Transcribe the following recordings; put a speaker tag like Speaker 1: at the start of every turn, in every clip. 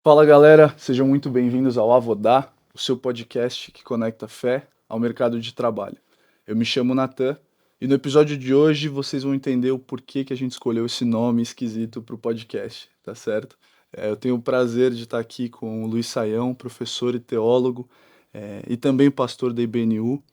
Speaker 1: Fala galera, sejam muito bem-vindos ao Avodá, o seu podcast que conecta fé ao mercado de trabalho. Eu me chamo Natan e no episódio de hoje vocês vão entender o porquê que a gente escolheu esse nome esquisito para o podcast, tá certo? Eu tenho o prazer de estar aqui com o Luiz Saião, professor e teólogo, e também pastor da IBNU,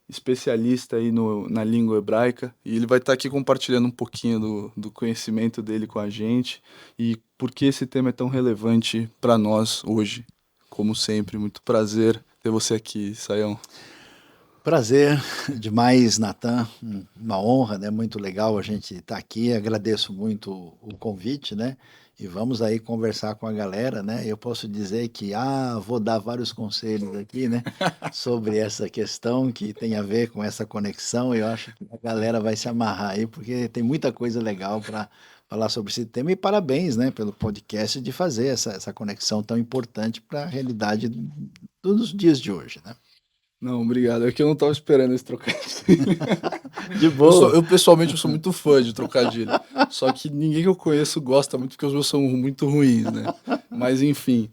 Speaker 1: especialista aí na língua hebraica, e ele vai estar aqui compartilhando um pouquinho do conhecimento dele com a gente e por que esse tema é tão relevante para nós hoje. Como sempre, muito prazer ter você aqui, Saião.
Speaker 2: Prazer demais, Natan. Uma honra, né? Muito legal a gente estar aqui. Agradeço muito o convite, né? E vamos aí conversar com a galera, né? Eu posso dizer que, vou dar vários conselhos aqui, né? Sobre essa questão que tem a ver com essa conexão. Eu acho que a galera vai se amarrar aí, porque tem muita coisa legal para falar sobre esse tema. E parabéns, né? Pelo podcast de fazer essa conexão tão importante para a realidade dos dias de hoje, né?
Speaker 1: Não, obrigado. É que eu não estava esperando esse trocadilho.
Speaker 2: De boa.
Speaker 1: Eu pessoalmente eu sou muito fã de trocadilho. Só que ninguém que eu conheço gosta muito porque os meus são muito ruins, né? Mas enfim.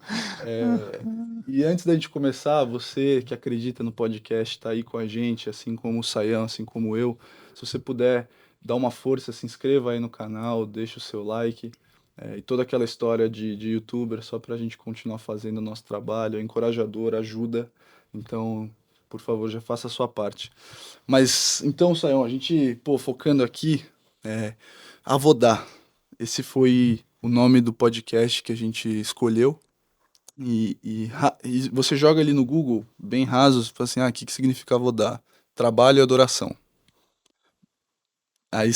Speaker 1: E antes da gente começar, você que acredita no podcast, tá aí com a gente, assim como o Saião, assim como eu. Se você puder dar uma força, se inscreva aí no canal, deixa o seu like. E toda aquela história de youtuber, só pra gente continuar fazendo o nosso trabalho, é encorajador, ajuda. Então, por favor, já faça a sua parte. Mas então, Sayão, a gente, pô, focando aqui, Avodá. Esse foi o nome do podcast que a gente escolheu. E você joga ali no Google, bem raso, você fala assim, o que significa Avodá? Trabalho e adoração. Aí,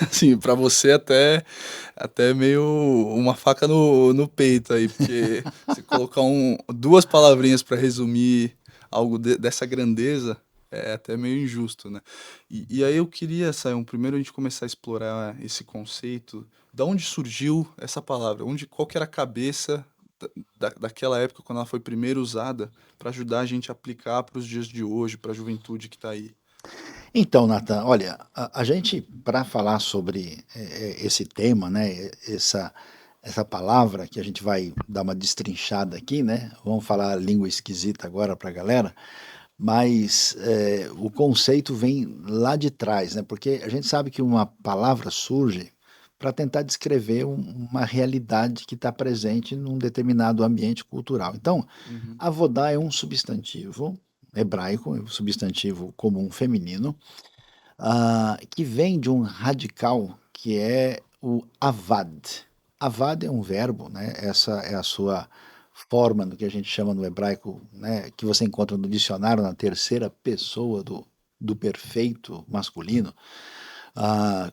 Speaker 1: assim, pra você até meio uma faca no peito aí, porque você colocar duas palavrinhas para resumir algo dessa grandeza é até meio injusto, né? E aí eu queria, Sayão, primeiro a gente começar a explorar esse conceito, da onde surgiu essa palavra, qual que era a cabeça daquela época quando ela foi primeiro usada para ajudar a gente a aplicar para os dias de hoje, para a juventude que está aí.
Speaker 2: Então, Nathan, olha, a gente, para falar sobre esse tema, né, essa palavra que a gente vai dar uma destrinchada aqui, né, vamos falar língua esquisita agora para a galera, mas o conceito vem lá de trás, né, porque a gente sabe que uma palavra surge para tentar descrever uma realidade que está presente num determinado ambiente cultural. Então,
Speaker 1: Uhum.
Speaker 2: avodá é um substantivo hebraico, um substantivo comum feminino, que vem de um radical que é o avad. Avad é um verbo, né? Essa é a sua forma do que a gente chama no hebraico, né? Que você encontra no dicionário na terceira pessoa do perfeito masculino,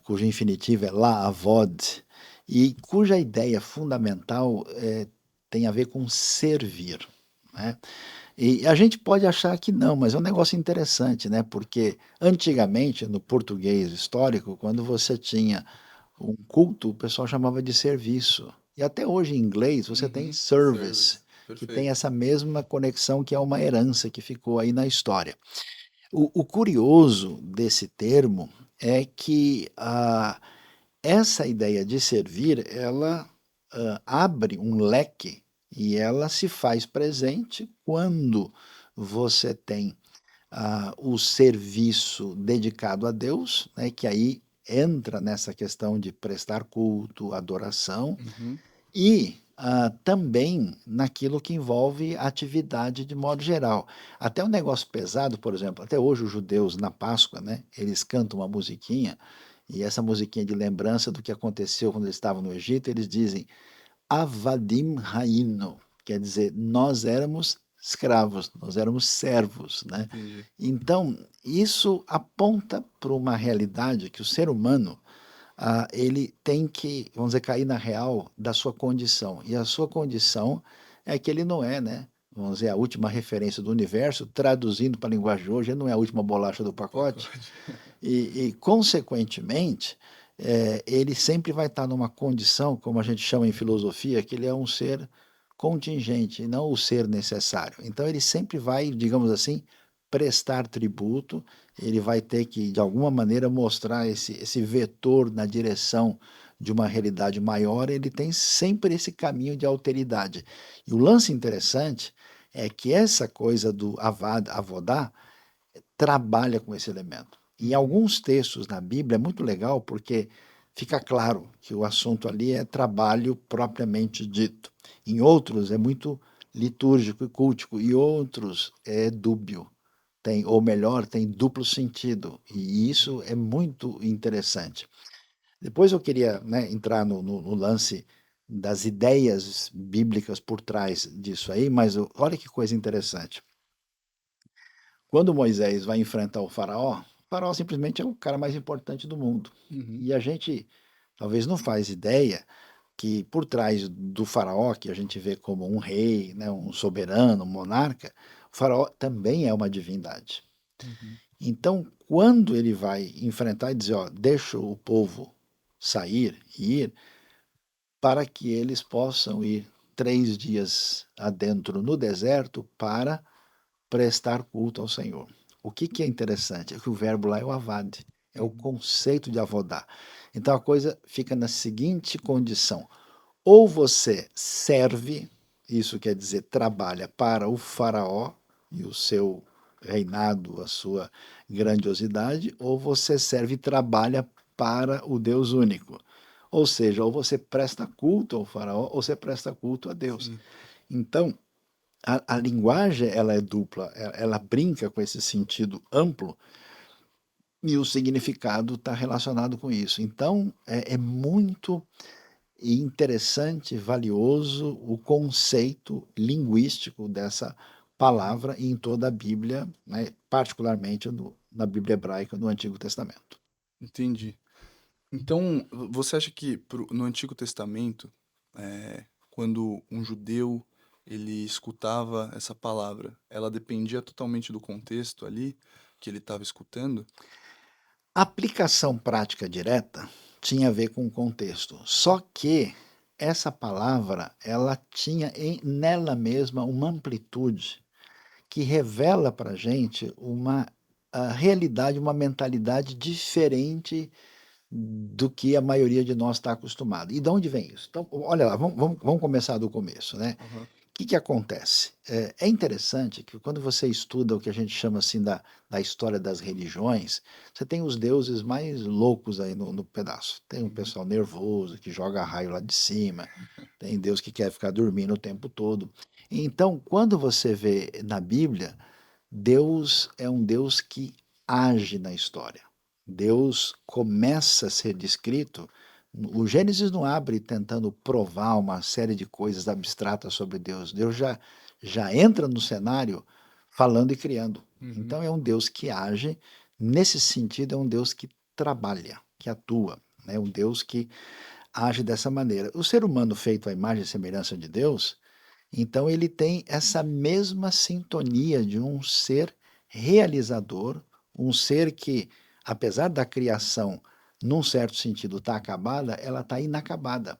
Speaker 2: cujo infinitivo é la avod, e cuja ideia fundamental tem a ver com servir, né? E a gente pode achar que não, mas é um negócio interessante, né? Porque antigamente, no português histórico, quando você tinha um culto, o pessoal chamava de serviço. E até hoje em inglês você tem
Speaker 1: Uhum.
Speaker 2: service,
Speaker 1: Service.
Speaker 2: que tem
Speaker 1: Perfeito.
Speaker 2: essa mesma conexão que é uma herança que ficou aí na história. O curioso desse termo é que essa ideia de servir, ela abre um leque e ela se faz presente quando você tem o serviço dedicado a Deus, né, que aí entra nessa questão de prestar culto, adoração,
Speaker 1: Uhum.
Speaker 2: e também naquilo que envolve atividade de modo geral. Até um negócio pesado, por exemplo, até hoje os judeus na Páscoa, né, eles cantam uma musiquinha, e essa musiquinha de lembrança do que aconteceu quando eles estavam no Egito, eles dizem Avadim Haino, quer dizer, nós éramos escravos, nós éramos servos, né?
Speaker 1: Entendi.
Speaker 2: Então, isso aponta para uma realidade que o ser humano ele tem que, vamos dizer, cair na real da sua condição. E a sua condição é que ele não é, né? Vamos dizer, a última referência do universo, traduzindo para a linguagem de hoje, ele não é a última bolacha do pacote.
Speaker 1: Pacote.
Speaker 2: Consequentemente, ele sempre vai estar numa condição, como a gente chama em filosofia, que ele é um ser contingente, e não o ser necessário. Então, ele sempre vai, digamos assim, prestar tributo, ele vai ter que, de alguma maneira, mostrar esse vetor na direção de uma realidade maior, ele tem sempre esse caminho de alteridade. E o lance interessante é que essa coisa do avad, avodá, trabalha com esse elemento. Em
Speaker 1: Uhum.
Speaker 2: alguns textos na Bíblia é muito legal porque fica claro que o assunto ali é trabalho propriamente dito. Em outros é muito litúrgico e cultico, e outros é dúbio. Tem, ou melhor, tem duplo sentido. E isso é muito interessante. Depois eu queria, né, entrar no lance das ideias bíblicas por trás disso aí, mas olha que coisa interessante. Quando Moisés vai enfrentar o faraó simplesmente é o cara mais importante do mundo.
Speaker 1: Uhum.
Speaker 2: E a gente talvez não faz ideia que por trás do faraó, que a gente vê como um rei, né, um soberano, um monarca, o faraó também é uma divindade.
Speaker 1: Uhum.
Speaker 2: Então, quando ele vai enfrentar e dizer, ó, deixa o povo sair e ir, para que eles possam ir 3 dias adentro no deserto para prestar culto ao Senhor. O que é interessante é que o verbo lá é o avad, é o
Speaker 1: Uhum.
Speaker 2: conceito de avodar. Então a coisa fica na seguinte condição: ou você serve, isso quer dizer trabalha para o faraó e o seu reinado, a sua grandiosidade, ou você serve e trabalha para o Deus único. Ou seja, ou você presta culto ao faraó, ou você presta culto a Deus.
Speaker 1: Sim.
Speaker 2: Então, a linguagem ela é dupla, ela brinca com esse sentido amplo e o significado está relacionado com isso. Então, é muito interessante, valioso o conceito linguístico dessa palavra em toda a Bíblia, né, particularmente na Bíblia hebraica no Antigo Testamento.
Speaker 1: Entendi. Então, você acha que no Antigo Testamento, quando um judeu ele escutava essa palavra, ela dependia totalmente do contexto ali que ele estava escutando?
Speaker 2: A aplicação prática direta tinha a ver com o contexto, só que essa palavra ela tinha nela mesma uma amplitude que revela para a gente uma realidade, uma mentalidade diferente do que a maioria de nós está acostumado. E de onde vem isso? Então, olha lá, vamos começar do começo, né?
Speaker 1: Aham.
Speaker 2: O que acontece? É interessante que quando você estuda o que a gente chama assim da história das religiões, você tem os deuses mais loucos aí no pedaço. Tem um
Speaker 1: Uhum.
Speaker 2: pessoal nervoso que joga raio lá de cima, tem Deus que quer ficar dormindo o tempo todo. Então, quando você vê na Bíblia, Deus é um Deus que age na história. Deus começa a ser descrito. O Gênesis não abre tentando provar uma série de coisas abstratas sobre Deus. Deus já entra no cenário falando e criando.
Speaker 1: Uhum.
Speaker 2: Então é um Deus que age. Nesse sentido, é um Deus que trabalha, que atua. É um Deus que age dessa maneira. O ser humano feito à imagem e semelhança de Deus, então ele tem essa mesma sintonia de um ser realizador, um ser que, apesar da criação, num certo sentido, estar acabada, ela está inacabada.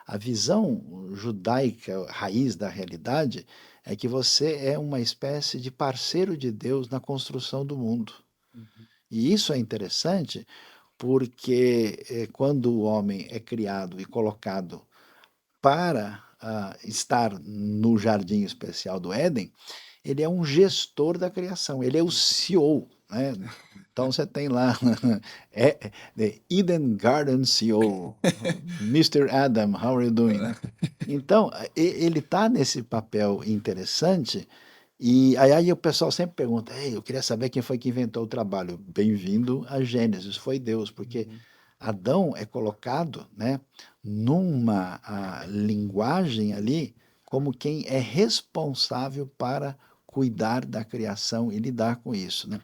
Speaker 2: A visão judaica, raiz da realidade, é que você é uma espécie de parceiro de Deus na construção do mundo.
Speaker 1: Uhum.
Speaker 2: E isso é interessante porque quando o homem é criado e colocado para estar no jardim especial do Éden, ele é um gestor da criação, ele é o
Speaker 1: Uhum.
Speaker 2: CEO, né? Então você tem lá The Eden Garden CEO, Mr. Adam, how are you doing, né? Então, ele está nesse papel interessante, e aí o pessoal sempre pergunta, ei, eu queria saber quem foi que inventou o trabalho. Bem-vindo a Gênesis, foi Deus, porque
Speaker 1: Uhum.
Speaker 2: Adão é colocado, né, numa linguagem ali como quem é responsável para cuidar da criação e lidar com isso, né?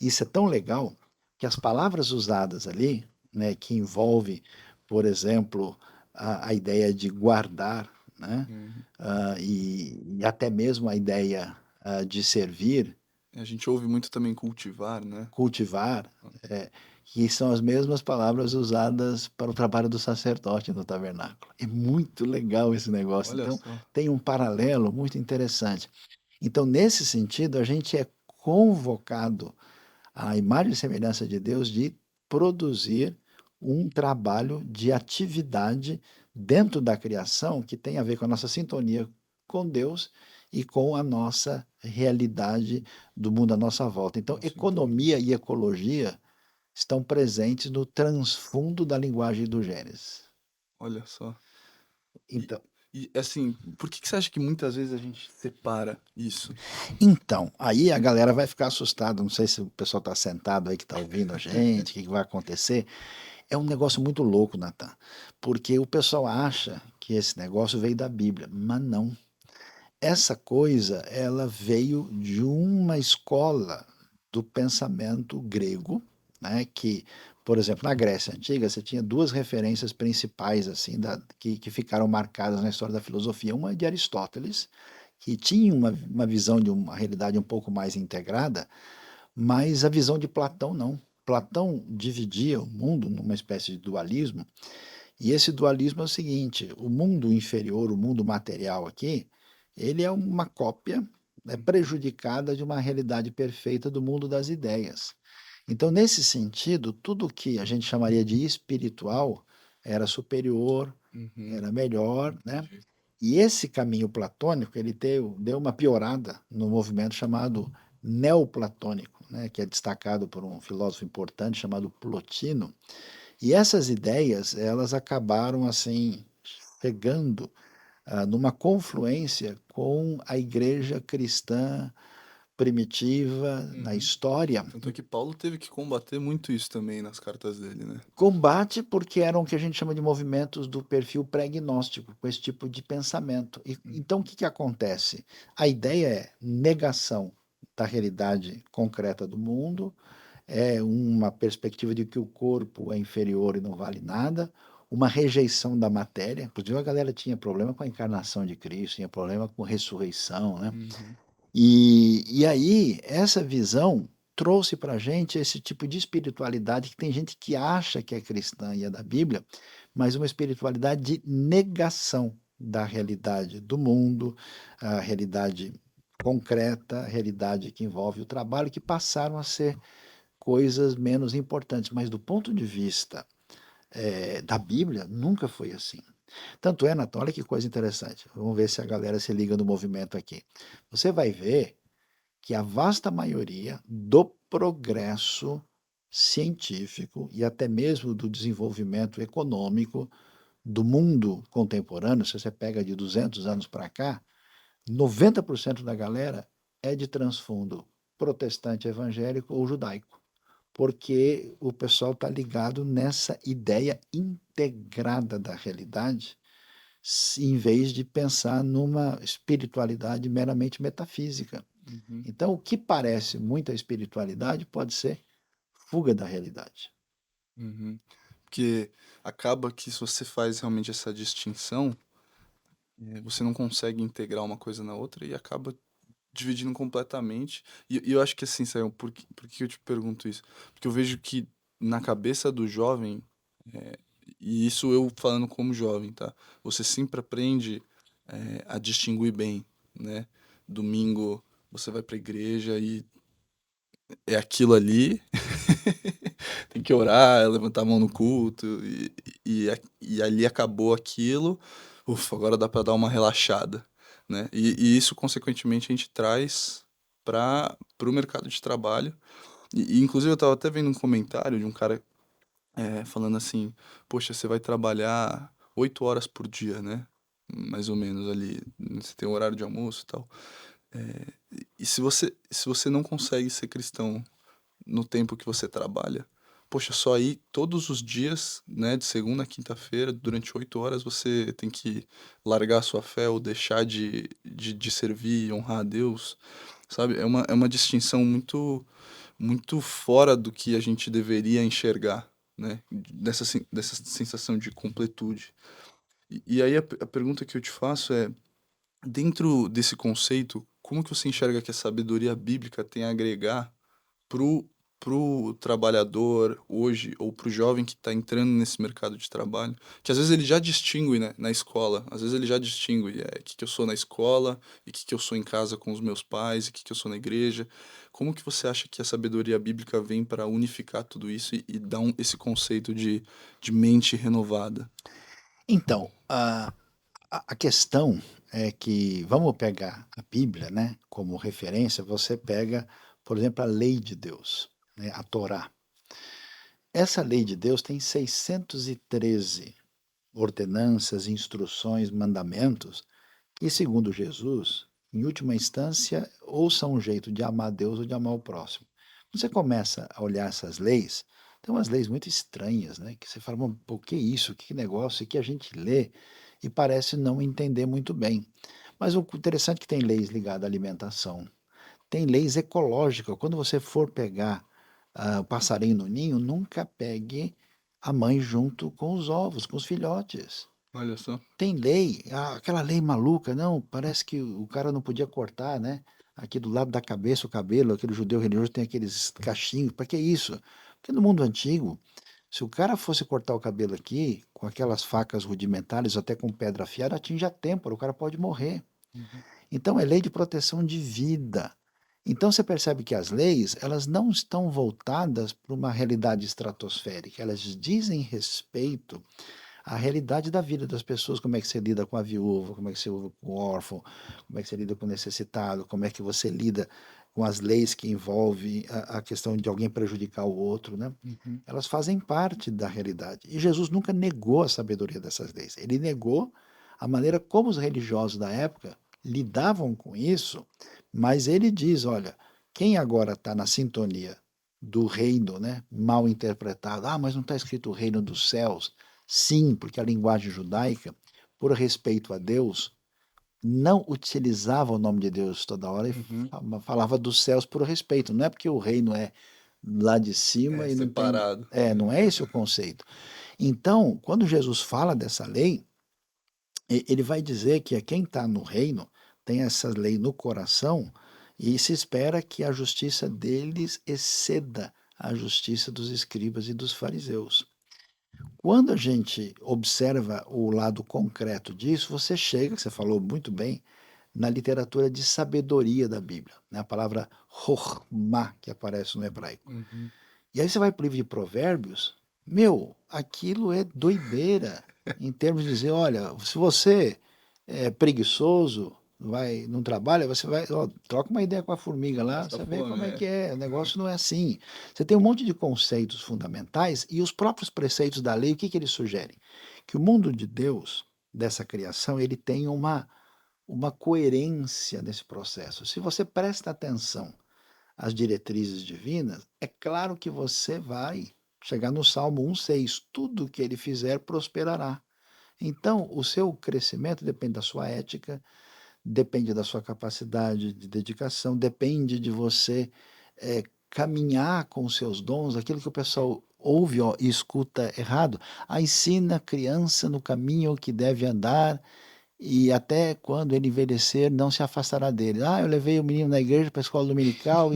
Speaker 2: Isso é tão legal que as palavras usadas ali, né, que envolve, por exemplo, a ideia de guardar, né,
Speaker 1: Uhum.
Speaker 2: e até mesmo a ideia de servir,
Speaker 1: A gente ouve muito também cultivar, né?
Speaker 2: cultivar, que são as mesmas palavras usadas para o trabalho do sacerdote no tabernáculo. É muito legal esse negócio.
Speaker 1: Olha
Speaker 2: Então,
Speaker 1: só.
Speaker 2: tem um paralelo muito interessante. Então, nesse sentido, a gente é convocado à imagem e semelhança de Deus de produzir um trabalho de atividade dentro da criação que tem a ver com a nossa sintonia com Deus e com a nossa realidade do mundo à nossa volta. Então,
Speaker 1: Nossa, entendi.
Speaker 2: economia e ecologia estão presentes no transfundo da linguagem do Gênesis.
Speaker 1: Olha só. E,
Speaker 2: Então,
Speaker 1: e assim, por que que você acha que muitas vezes a gente separa isso?
Speaker 2: aí a galera vai ficar assustada. Não sei se o pessoal está sentado aí que está ouvindo a gente, o que que vai acontecer. É um negócio muito louco, Natan, porque o pessoal acha que esse negócio veio da Bíblia, mas não. Essa coisa, ela veio de uma escola do pensamento grego, né, que, por exemplo, na Grécia Antiga, você tinha duas referências principais assim que ficaram marcadas na história da filosofia. Uma é de Aristóteles, que tinha uma visão de uma realidade um pouco mais integrada, mas a visão de Platão não. Platão dividia o mundo numa espécie de dualismo, e esse dualismo é o seguinte: o mundo inferior, o mundo material aqui, ele é uma cópia, né,
Speaker 1: Uhum,
Speaker 2: prejudicada de uma realidade perfeita do mundo das ideias. Então, nesse sentido, tudo que a gente chamaria de espiritual era superior,
Speaker 1: uhum,
Speaker 2: era melhor, né?
Speaker 1: entendi.
Speaker 2: E esse caminho platônico, ele deu uma piorada no movimento chamado neoplatônico, né, que é destacado por um filósofo importante chamado Plotino. E essas ideias, elas acabaram assim chegando numa confluência com a igreja cristã primitiva na
Speaker 1: Uhum.
Speaker 2: história.
Speaker 1: Tanto é que Paulo teve que combater muito isso também nas cartas dele, né?
Speaker 2: Combate porque eram o que a gente chama de movimentos do perfil pré-gnóstico, com esse tipo de pensamento. Então, o
Speaker 1: Uhum,
Speaker 2: que, que acontece? A ideia é negação da realidade concreta do mundo, é uma perspectiva de que o corpo é inferior e não vale nada, uma rejeição da matéria. Inclusive, a galera tinha problema com a encarnação de Cristo, tinha problema com ressurreição, né?
Speaker 1: uhum,
Speaker 2: E aí, essa visão trouxe para a gente esse tipo de espiritualidade que tem gente que acha que é cristã e é da Bíblia, mas uma espiritualidade de negação da realidade do mundo, a realidade concreta, a realidade que envolve o trabalho, que passaram a ser coisas menos importantes. Mas do ponto de vista da Bíblia, nunca foi assim. Tanto é, Natan, olha que coisa interessante. Vamos ver se a galera se liga no movimento aqui. Você vai ver que a vasta maioria do progresso científico e até mesmo do desenvolvimento econômico do mundo contemporâneo, se você pega de 200 anos para cá, 90% da galera é de transfundo protestante evangélico ou judaico, porque o pessoal está ligado nessa ideia integrada da realidade, em vez de pensar numa espiritualidade meramente metafísica.
Speaker 1: uhum,
Speaker 2: Então, o que parece muita espiritualidade pode ser fuga da realidade.
Speaker 1: uhum. Porque acaba que se você faz realmente essa distinção, você não consegue integrar uma coisa na outra e acaba dividindo completamente. E eu acho que assim, Sayão, por que eu te pergunto isso? Porque eu vejo que na cabeça do jovem, é, e isso eu falando como jovem, tá? Você sempre aprende, a distinguir bem, né? Domingo você vai pra igreja e é aquilo ali, tem que orar, levantar a mão no culto, e ali acabou aquilo, ufa, agora dá pra dar uma relaxada, né? E isso, consequentemente, a gente traz para o mercado de trabalho. Inclusive, eu estava até vendo um comentário de um cara falando assim: poxa, você vai trabalhar 8 horas por dia, né? Mais ou menos ali, você tem um horário de almoço e tal. E se você não consegue ser cristão no tempo que você trabalha, poxa, só aí todos os dias, né, de segunda a quinta-feira, durante 8 horas, você tem que largar a sua fé ou deixar de servir e honrar a Deus, sabe? É uma distinção muito, muito fora do que a gente deveria enxergar, né? Dessa sensação de completude. E aí a pergunta que eu te faço é, dentro desse conceito, como que você enxerga que a sabedoria bíblica tem a agregar pro trabalhador hoje, ou pro jovem que está entrando nesse mercado de trabalho, que às vezes ele já distingue, né, na escola, às vezes ele já distingue o que eu sou na escola, e o que eu sou em casa com os meus pais, e o que eu sou na igreja. Como que você acha que a sabedoria bíblica vem para unificar tudo isso e dar esse conceito de mente renovada?
Speaker 2: Então, a questão é que, vamos pegar a Bíblia, né, como referência, você pega, por exemplo, a lei de Deus, né, a Torá. Essa lei de Deus tem 613 ordenanças, instruções, mandamentos, e segundo Jesus, em última instância, ou são um jeito de amar Deus ou de amar o próximo. Quando você começa a olhar essas leis, tem umas leis muito estranhas, né? Que você fala, "Mas, pô, que isso? Que negócio?" E que a gente lê e parece não entender muito bem. Mas o interessante é que tem leis ligadas à alimentação, tem leis ecológicas. Quando você for pegar o passarinho no ninho, nunca pegue a mãe junto com os ovos, com os filhotes.
Speaker 1: Olha só.
Speaker 2: Tem lei, aquela lei maluca, não, parece que o cara não podia cortar, né? Aqui do lado da cabeça o cabelo, aquele judeu religioso tem aqueles cachinhos. Para que isso? Porque no mundo antigo, se o cara fosse cortar o cabelo aqui, com aquelas facas rudimentares, até com pedra afiada, atinge a têmpora, o cara pode morrer.
Speaker 1: Uhum.
Speaker 2: Então é lei de proteção de vida. Então você percebe que as leis, elas não estão voltadas para uma realidade estratosférica, elas dizem respeito à realidade da vida das pessoas, como é que você lida com a viúva, como é que você lida com o órfão, como é que você lida com o necessitado, como é que você lida com as leis que envolvem a questão de alguém prejudicar o outro, né?
Speaker 1: Uhum.
Speaker 2: Elas fazem parte da realidade. E Jesus nunca negou a sabedoria dessas leis. Ele negou a maneira como os religiosos da época lidavam com isso, mas ele diz, olha, quem agora está na sintonia do reino, né, mal interpretado, mas não está escrito o reino dos céus. Sim, porque a linguagem judaica, por respeito a Deus, não utilizava o nome de Deus toda hora e
Speaker 1: Uhum.
Speaker 2: falava dos céus por respeito. Não é porque o reino é lá de cima
Speaker 1: É
Speaker 2: e não tem.
Speaker 1: separado.
Speaker 2: Não é esse o conceito. Então, quando Jesus fala dessa lei, ele vai dizer que quem está no reino tem essa lei no coração e se espera que a justiça deles exceda a justiça dos escribas e dos fariseus. Quando a gente observa o lado concreto disso, você chega, você falou muito bem, na literatura de sabedoria da Bíblia, né? A palavra Chokhmah, que aparece no hebraico.
Speaker 1: Uhum.
Speaker 2: E aí você vai para o livro de Provérbios, aquilo é doideira, em termos de dizer, olha, se você é preguiçoso, não trabalha, você vai, troca uma ideia com a formiga lá,
Speaker 1: Passa
Speaker 2: você vê
Speaker 1: fome,
Speaker 2: como é
Speaker 1: é.
Speaker 2: que é, o negócio não é assim. Você tem um monte de conceitos fundamentais e os próprios preceitos da lei, o que eles sugerem? Que o mundo de Deus, dessa criação, ele tem uma coerência nesse processo. Se você presta atenção às diretrizes divinas, é claro que você vai chegar no Salmo 1,6. Tudo que ele fizer prosperará. Então, o seu crescimento depende da sua ética, depende da sua capacidade de dedicação, depende de você caminhar com os seus dons, aquilo que o pessoal ouve e escuta errado. Ensina a criança no caminho que deve andar e até quando ele envelhecer não se afastará dele. Eu levei o menino na igreja para a escola dominical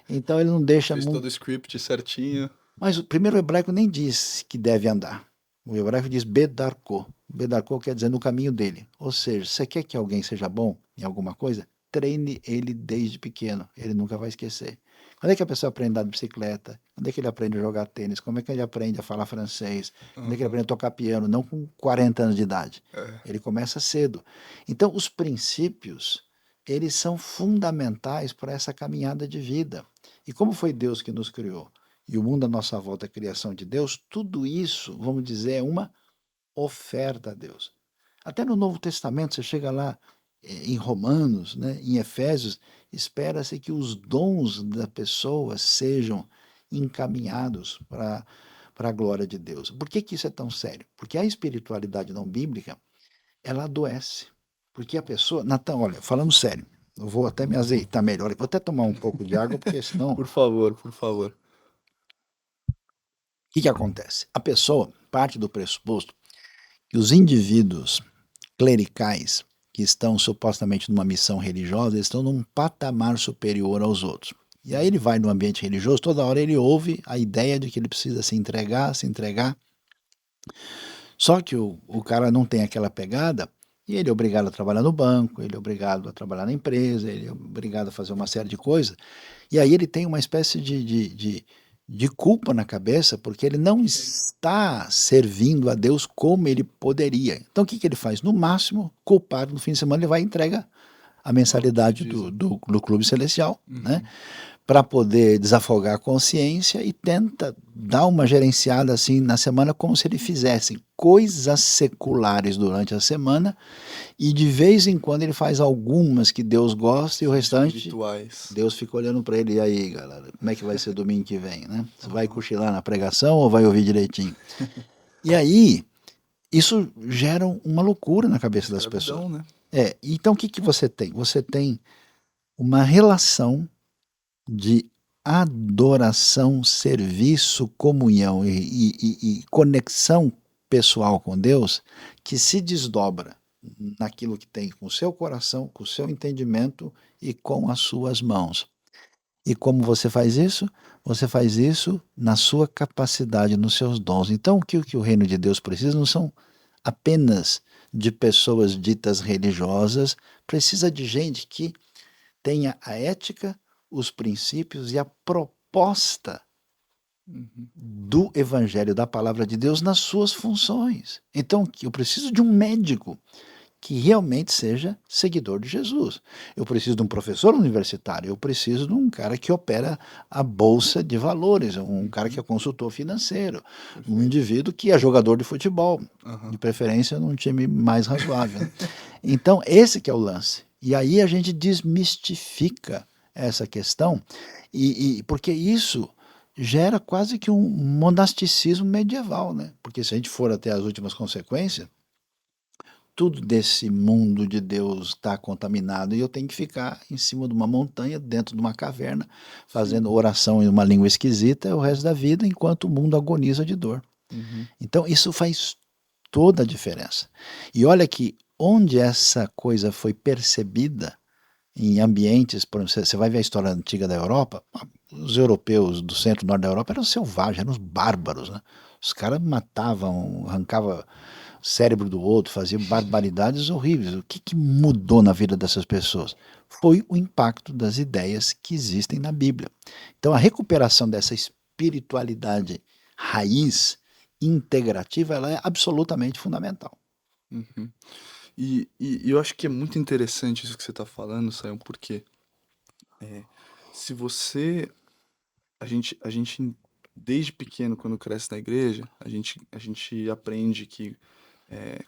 Speaker 2: então ele não deixa
Speaker 1: Fez
Speaker 2: muito.
Speaker 1: todo o script certinho.
Speaker 2: Mas o primeiro hebraico nem diz que deve andar. O hebraico diz bedarko. Bedarko quer dizer no caminho dele. Ou seja, você quer que alguém seja bom em alguma coisa? Treine ele desde pequeno. Ele nunca vai esquecer. Quando é que a pessoa aprende a andar de bicicleta? Quando é que ele aprende a jogar tênis? Como é que ele aprende a falar francês? Quando é que ele
Speaker 1: Uhum.
Speaker 2: aprende a tocar piano? Não com 40 anos de idade.
Speaker 1: É.
Speaker 2: Ele começa cedo. Então, os princípios, eles são fundamentais para essa caminhada de vida. E como foi Deus que nos criou? E o mundo à nossa volta é a criação de Deus, tudo isso, vamos dizer, é uma oferta a Deus. Até no Novo Testamento, você chega lá em Romanos, né, em Efésios, espera-se que os dons da pessoa sejam encaminhados para a glória de Deus. Por que isso é tão sério? Porque a espiritualidade não bíblica, ela adoece. Porque a pessoa... Natan, olha, falando sério, eu vou até me azeitar melhor, vou até tomar um pouco de água, porque senão...
Speaker 1: Por favor, por favor.
Speaker 2: O que acontece? A pessoa parte do pressuposto que os indivíduos clericais que estão supostamente numa missão religiosa estão num patamar superior aos outros. E aí ele vai no ambiente religioso, toda hora ele ouve a ideia de que ele precisa se entregar, se entregar. Só que o cara não tem aquela pegada e ele é obrigado a trabalhar no banco, ele é obrigado a trabalhar na empresa, ele é obrigado a fazer uma série de coisas. E aí ele tem uma espécie de culpa na cabeça porque ele não está servindo a Deus como ele poderia. Então o que ele faz? No máximo, culpado, no fim de semana ele vai e entrega a mensalidade do Clube Celestial, né? Para poder desafogar a consciência e tenta dar uma gerenciada assim na semana como se ele fizesse coisas seculares durante a semana e de vez em quando ele faz algumas que Deus gosta e o restante
Speaker 1: Espirituais.
Speaker 2: Deus fica olhando para ele. E aí, galera, como é que vai ser domingo que vem, né? Você vai cochilar na pregação ou vai ouvir direitinho? E aí, isso gera uma loucura na cabeça das pessoas.
Speaker 1: Né?
Speaker 2: Então o que você tem? Você tem uma relação de adoração, serviço, comunhão e conexão pessoal com Deus que se desdobra naquilo que tem com o seu coração, com o seu entendimento e com as suas mãos. E como você faz isso? Você faz isso na sua capacidade, nos seus dons. Então o que o reino de Deus precisa não são apenas de pessoas ditas religiosas, precisa de gente que tenha a ética, os princípios e a proposta do evangelho, da palavra de Deus nas suas funções. Então, eu preciso de um médico que realmente seja seguidor de Jesus. Eu preciso de um professor universitário, eu preciso de um cara que opera a bolsa de valores, um cara que é consultor financeiro, um indivíduo que é jogador de futebol, de preferência num time mais razoável. Né? Então, esse que é o lance. E aí a gente desmistifica essa questão, porque isso gera quase que um monasticismo medieval, né? Porque se a gente for até as últimas consequências, tudo desse mundo de Deus está contaminado e eu tenho que ficar em cima de uma montanha, dentro de uma caverna, fazendo oração em uma língua esquisita o resto da vida, enquanto o mundo agoniza de dor. Então isso faz toda a diferença. E olha que onde essa coisa foi percebida em ambientes, por exemplo, você vai ver a história antiga da Europa, os europeus do centro e norte da Europa eram selvagens, eram os bárbaros, né? Os caras matavam, arrancavam o cérebro do outro, faziam barbaridades horríveis. O que mudou na vida dessas pessoas? Foi o impacto das ideias que existem na Bíblia. Então a recuperação dessa espiritualidade raiz, integrativa, ela é absolutamente fundamental.
Speaker 1: E eu acho que é muito interessante isso que você está falando, Sayão, porque se você. A gente, desde pequeno, quando cresce na igreja, a gente aprende que,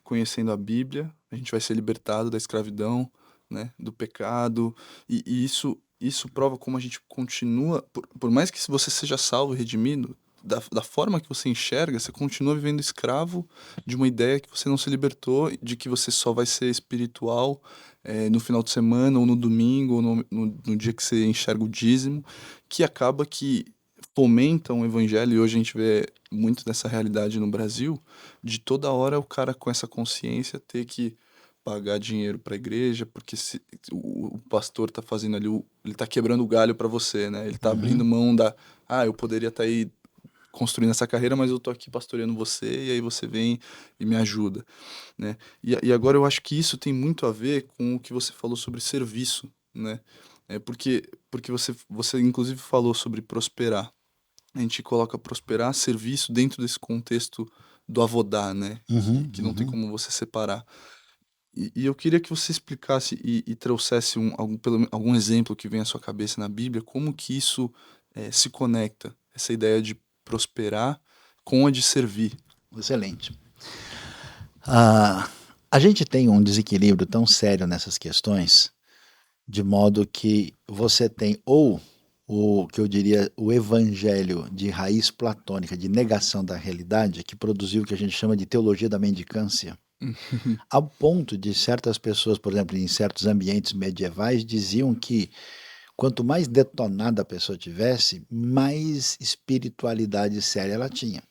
Speaker 1: conhecendo a Bíblia, a gente vai ser libertado da escravidão, né, do pecado, e isso prova como a gente continua, por mais que você seja salvo e redimido, da forma que você enxerga, você continua vivendo escravo de uma ideia que você não se libertou, de que você só vai ser espiritual no final de semana, ou no domingo, ou no dia que você enxerga o dízimo, que acaba que fomenta um evangelho, e hoje a gente vê muito dessa realidade no Brasil, de toda hora o cara com essa consciência ter que pagar dinheiro para a igreja, porque se o pastor tá fazendo ali, ele tá quebrando o galho para você, né? Ele tá abrindo mão eu poderia estar aí construindo essa carreira, mas eu tô aqui pastoreando você, e aí você vem e me ajuda, né? E agora eu acho que isso tem muito a ver com o que você falou sobre serviço, né? Porque você inclusive falou sobre prosperar. A gente coloca prosperar, serviço dentro desse contexto do avodar, né? Que não tem como você separar. E eu queria que você explicasse e trouxesse algum exemplo que vem à sua cabeça na Bíblia, como que isso se conecta, essa ideia de prosperar com a de servir.
Speaker 2: Excelente. A gente tem um desequilíbrio tão sério nessas questões, de modo que você tem ou o que eu diria o evangelho de raiz platônica, de negação da realidade, que produziu o que a gente chama de teologia da mendicância, ao ponto de certas pessoas, por exemplo, em certos ambientes medievais, diziam que quanto mais detonada a pessoa tivesse, mais espiritualidade séria ela tinha.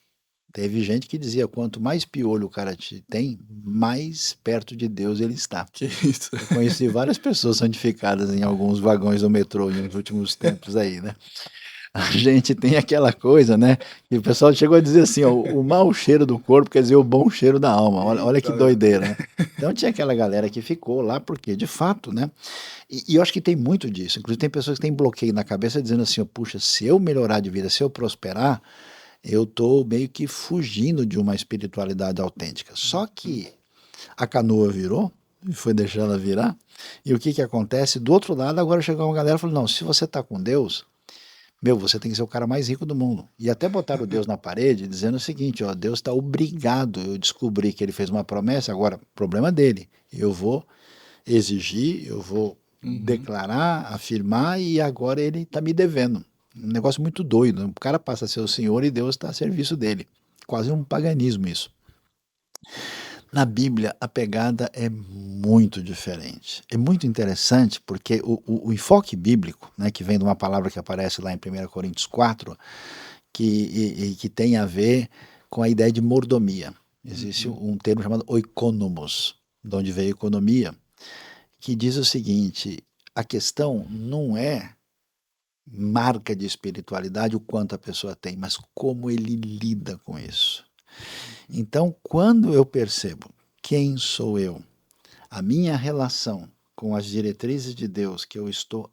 Speaker 2: Teve gente que dizia, quanto mais piolho o cara tem, mais perto de Deus ele está.
Speaker 1: Que isso?
Speaker 2: Eu conheci várias pessoas santificadas em alguns vagões do metrô nos últimos tempos aí, né? A gente tem aquela coisa, né? E o pessoal chegou a dizer assim, ó, o mau cheiro do corpo quer dizer o bom cheiro da alma. Olha que
Speaker 1: Eita, né?
Speaker 2: doideira, né? Então tinha aquela galera que ficou lá porque, de fato, né? E eu acho que tem muito disso. Inclusive tem pessoas que têm bloqueio na cabeça dizendo assim, ó, puxa, se eu melhorar de vida, se eu prosperar, eu tô meio que fugindo de uma espiritualidade autêntica. Só que a canoa virou, e foi deixar ela virar, e o que que acontece? Do outro lado, agora chegou uma galera e falou, não, se você está com Deus, meu, você tem que ser o cara mais rico do mundo. E até botaram Deus na parede, dizendo o seguinte, ó, Deus está obrigado, eu descobri que ele fez uma promessa, agora, problema dele, eu vou exigir, eu vou
Speaker 1: Uhum.
Speaker 2: declarar, afirmar, e agora ele está me devendo. Um negócio muito doido, o cara passa a ser o senhor e Deus está a serviço dele. Quase um paganismo isso. Na Bíblia, a pegada é muito diferente. É muito interessante porque o enfoque bíblico, né, que vem de uma palavra que aparece lá em 1 Coríntios 4, que tem a ver com a ideia de mordomia. Existe
Speaker 1: Uhum.
Speaker 2: um termo chamado oikonomos, de onde veio economia, que diz o seguinte: a questão não é marca de espiritualidade o quanto a pessoa tem, mas como ele lida com isso.
Speaker 1: Uhum.
Speaker 2: Então, quando eu percebo quem sou eu, a minha relação com as diretrizes de Deus, que eu estou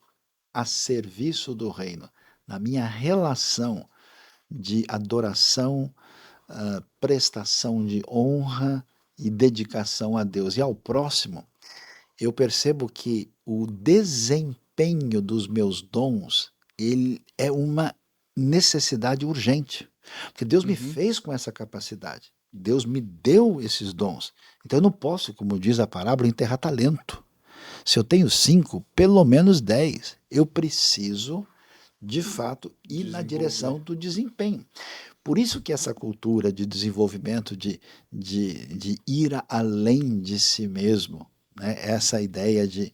Speaker 2: a serviço do reino, na minha relação de adoração, prestação de honra e dedicação a Deus e ao próximo, eu percebo que o desempenho dos meus dons, ele é uma necessidade urgente, porque Deus me
Speaker 1: Uhum.
Speaker 2: fez com essa capacidade. Deus me deu esses dons. Então eu não posso, como diz a parábola, enterrar talento. Se eu tenho 5, pelo menos 10. Eu preciso, de fato, ir na direção
Speaker 1: Desenvolver.
Speaker 2: do desempenho. Por isso que essa cultura de desenvolvimento, de ir além de si mesmo, né? Essa ideia de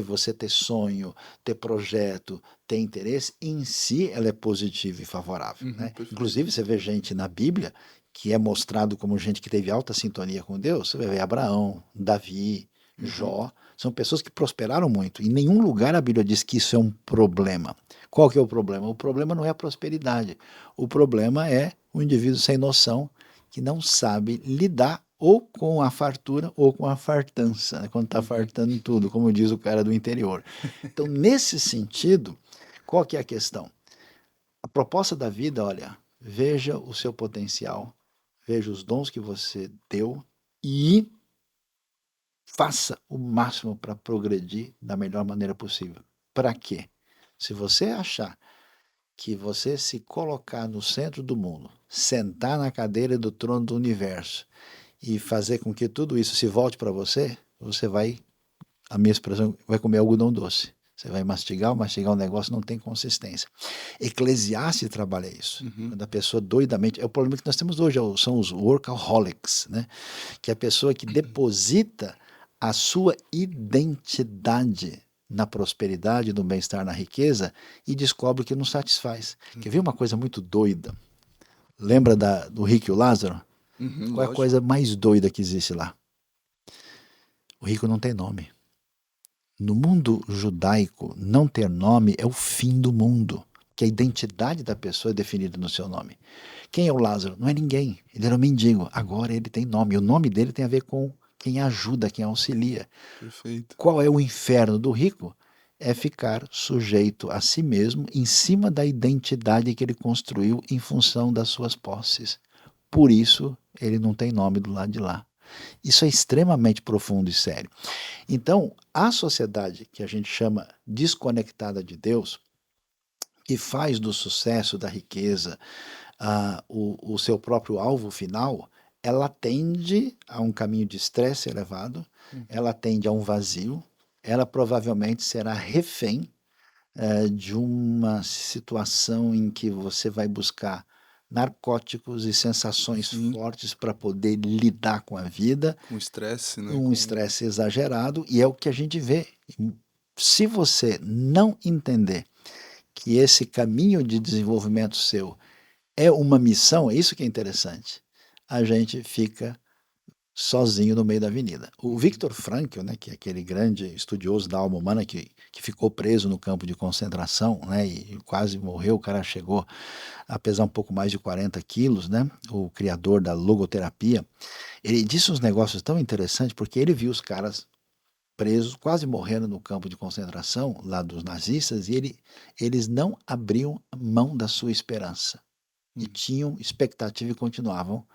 Speaker 2: você ter sonho, ter projeto, ter interesse, em si ela é positiva e favorável.
Speaker 1: Uhum,
Speaker 2: Né?
Speaker 1: perfeito.
Speaker 2: Inclusive você vê gente na Bíblia que é mostrado como gente que teve alta sintonia com Deus. Você vai ver Abraão, Davi,
Speaker 1: Uhum.
Speaker 2: Jó, são pessoas que prosperaram muito. Em nenhum lugar a Bíblia diz que isso é um problema. Qual que é o problema? O problema não é a prosperidade. O problema é o indivíduo sem noção que não sabe lidar ou com a fartura ou com a fartança, né? Quando está
Speaker 1: Uhum.
Speaker 2: fartando tudo, como diz o cara do interior. Então, nesse sentido, qual que é a questão? A proposta da vida, olha, veja o seu potencial, veja os dons que você deu e faça o máximo para progredir da melhor maneira possível. Para quê? Se você achar que você se colocar no centro do mundo, sentar na cadeira do trono do universo e fazer com que tudo isso se volte para você, você vai, a minha expressão, vai comer algodão doce. Você vai mastigar o negócio não tem consistência. Eclesiastes trabalha isso.
Speaker 1: Uhum.
Speaker 2: Quando a pessoa doidamente. É o problema que nós temos hoje, são os workaholics, né? Que é a pessoa que deposita a sua identidade na prosperidade, no bem-estar, na riqueza e descobre que não satisfaz. Quer ver
Speaker 1: Uhum.
Speaker 2: uma coisa muito doida? Lembra do rico e o Lázaro?
Speaker 1: Uhum,
Speaker 2: Qual é a
Speaker 1: lógico.
Speaker 2: coisa mais doida que existe lá? O rico não tem nome. No mundo judaico, não ter nome é o fim do mundo, que a identidade da pessoa é definida no seu nome. Quem é o Lázaro? Não é ninguém. Ele era um mendigo. Agora ele tem nome. E o nome dele tem a ver com quem ajuda, quem auxilia.
Speaker 1: Perfeito.
Speaker 2: Qual é o inferno do rico? É ficar sujeito a si mesmo em cima da identidade que ele construiu em função das suas posses. Por isso, ele não tem nome do lado de lá. Isso é extremamente profundo e sério. Então, a sociedade que a gente chama desconectada de Deus, que faz do sucesso, da riqueza, o seu próprio alvo final, ela tende a um caminho de estresse elevado,
Speaker 1: Uhum.
Speaker 2: ela tende a um vazio, ela provavelmente será refém de uma situação em que você vai buscar narcóticos e sensações
Speaker 1: Sim,
Speaker 2: fortes para poder lidar com a vida,
Speaker 1: com estresse, né?
Speaker 2: um estresse exagerado, e é o que a gente vê. Se você não entender que esse caminho de desenvolvimento seu é uma missão, é isso que é interessante. A gente fica sozinho no meio da avenida. O Viktor Frankl, né, que é aquele grande estudioso da alma humana que ficou preso no campo de concentração, né, e quase morreu, o cara chegou a pesar um pouco mais de 40 quilos, né, o criador da logoterapia, ele disse uns negócios tão interessantes, porque ele viu os caras presos, quase morrendo no campo de concentração, lá dos nazistas, e eles não abriam mão da sua esperança, e
Speaker 1: Hum.
Speaker 2: tinham expectativa e continuavam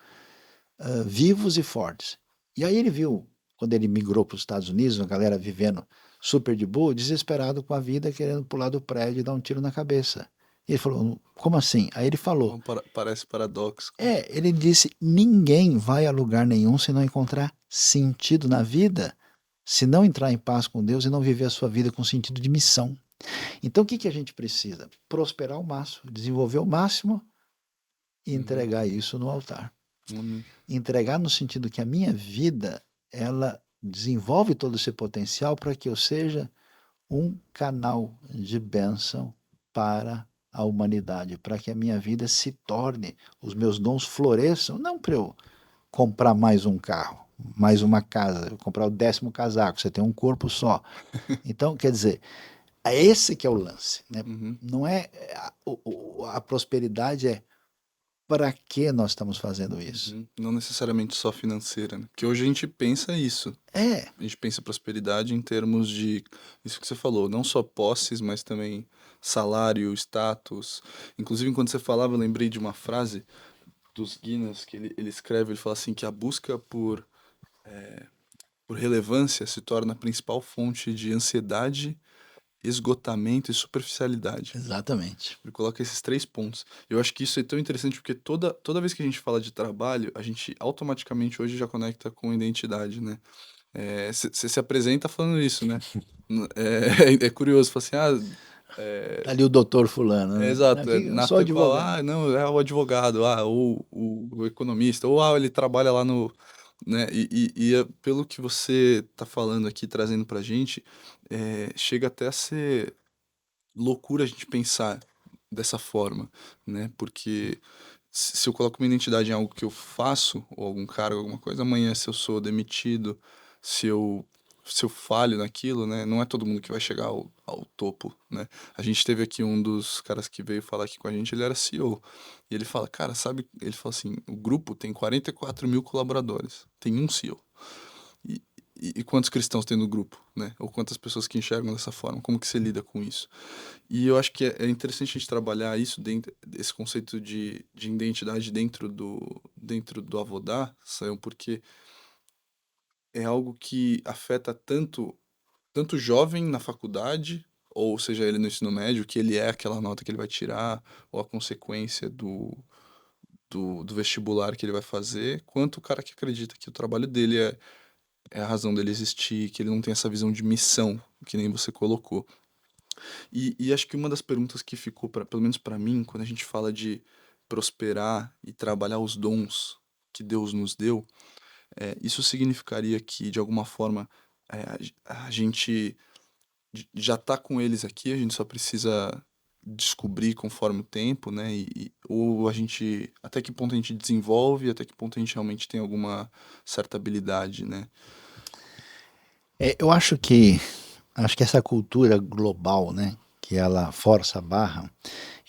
Speaker 2: vivos e fortes. E aí ele viu, quando ele migrou para os Estados Unidos, a galera vivendo super de boa, desesperado com a vida, querendo pular do prédio e dar um tiro na cabeça. E ele falou, como assim? Aí ele falou,
Speaker 1: Parece paradoxo.
Speaker 2: ele disse, ninguém vai a lugar nenhum se não encontrar sentido na vida, se não entrar em paz com Deus e não viver a sua vida com sentido de missão. Então o que a gente precisa? Prosperar ao máximo, desenvolver ao máximo e entregar isso no altar. Entregar no sentido que a minha vida, ela desenvolve todo esse potencial para que eu seja um canal de bênção para a humanidade, para que a minha vida se torne, os meus dons floresçam, não para eu comprar mais um carro, mais uma casa, comprar o 10º casaco, você tem um corpo só. Então, quer dizer, é esse que é o lance, né? Não é a prosperidade é para que nós estamos fazendo isso?
Speaker 1: Não necessariamente só financeira, né? Porque hoje a gente pensa isso. A gente pensa prosperidade em termos de, isso que você falou, não só posses, mas também salário, status. Inclusive, enquanto você falava, eu lembrei de uma frase dos Guinness, que ele escreve, ele fala assim, que a busca por relevância se torna a principal fonte de ansiedade, esgotamento e superficialidade.
Speaker 2: Exatamente.
Speaker 1: Ele coloca esses 3 pontos. Eu acho que isso é tão interessante porque toda vez que a gente fala de trabalho, a gente automaticamente hoje já conecta com identidade, né? Você se apresenta falando isso, né? É curioso, fala assim,
Speaker 2: Ali o doutor fulano, né?
Speaker 1: exato,
Speaker 2: Eu sou
Speaker 1: Nathan qual?
Speaker 2: advogado.
Speaker 1: Não, é o advogado, ou o economista, ou ele trabalha lá no, né? Pelo que você tá falando aqui, trazendo pra gente, chega até a ser loucura a gente pensar dessa forma, né? Porque se eu coloco minha identidade em algo que eu faço, ou algum cargo, alguma coisa, amanhã se eu sou demitido, se eu se eu falho naquilo, né? Não é todo mundo que vai chegar ao topo, né? A gente teve aqui um dos caras que veio falar aqui com a gente, ele era CEO. E ele fala, cara, sabe? Ele fala assim, o grupo tem 44 mil colaboradores, tem um CEO. E, e quantos cristãos tem no grupo, né? Ou quantas pessoas que enxergam dessa forma? Como que você lida com isso? E eu acho que é interessante a gente trabalhar isso dentro desse conceito de identidade dentro do Avodá, Sayão, porque é algo que afeta tanto o jovem na faculdade, ou seja, ele no ensino médio, que ele é aquela nota que ele vai tirar, ou a consequência do vestibular que ele vai fazer, quanto o cara que acredita que o trabalho dele é a razão dele existir, que ele não tem essa visão de missão, que nem você colocou. E acho que uma das perguntas que ficou, pelo menos para mim, quando a gente fala de prosperar e trabalhar os dons que Deus nos deu, isso significaria que, de alguma forma, a gente já está com eles aqui, a gente só precisa descobrir conforme o tempo, né? Ou a gente, até que ponto a gente desenvolve, até que ponto a gente realmente tem alguma certa habilidade, né?
Speaker 2: Eu acho que essa cultura global, né, que ela força a barra,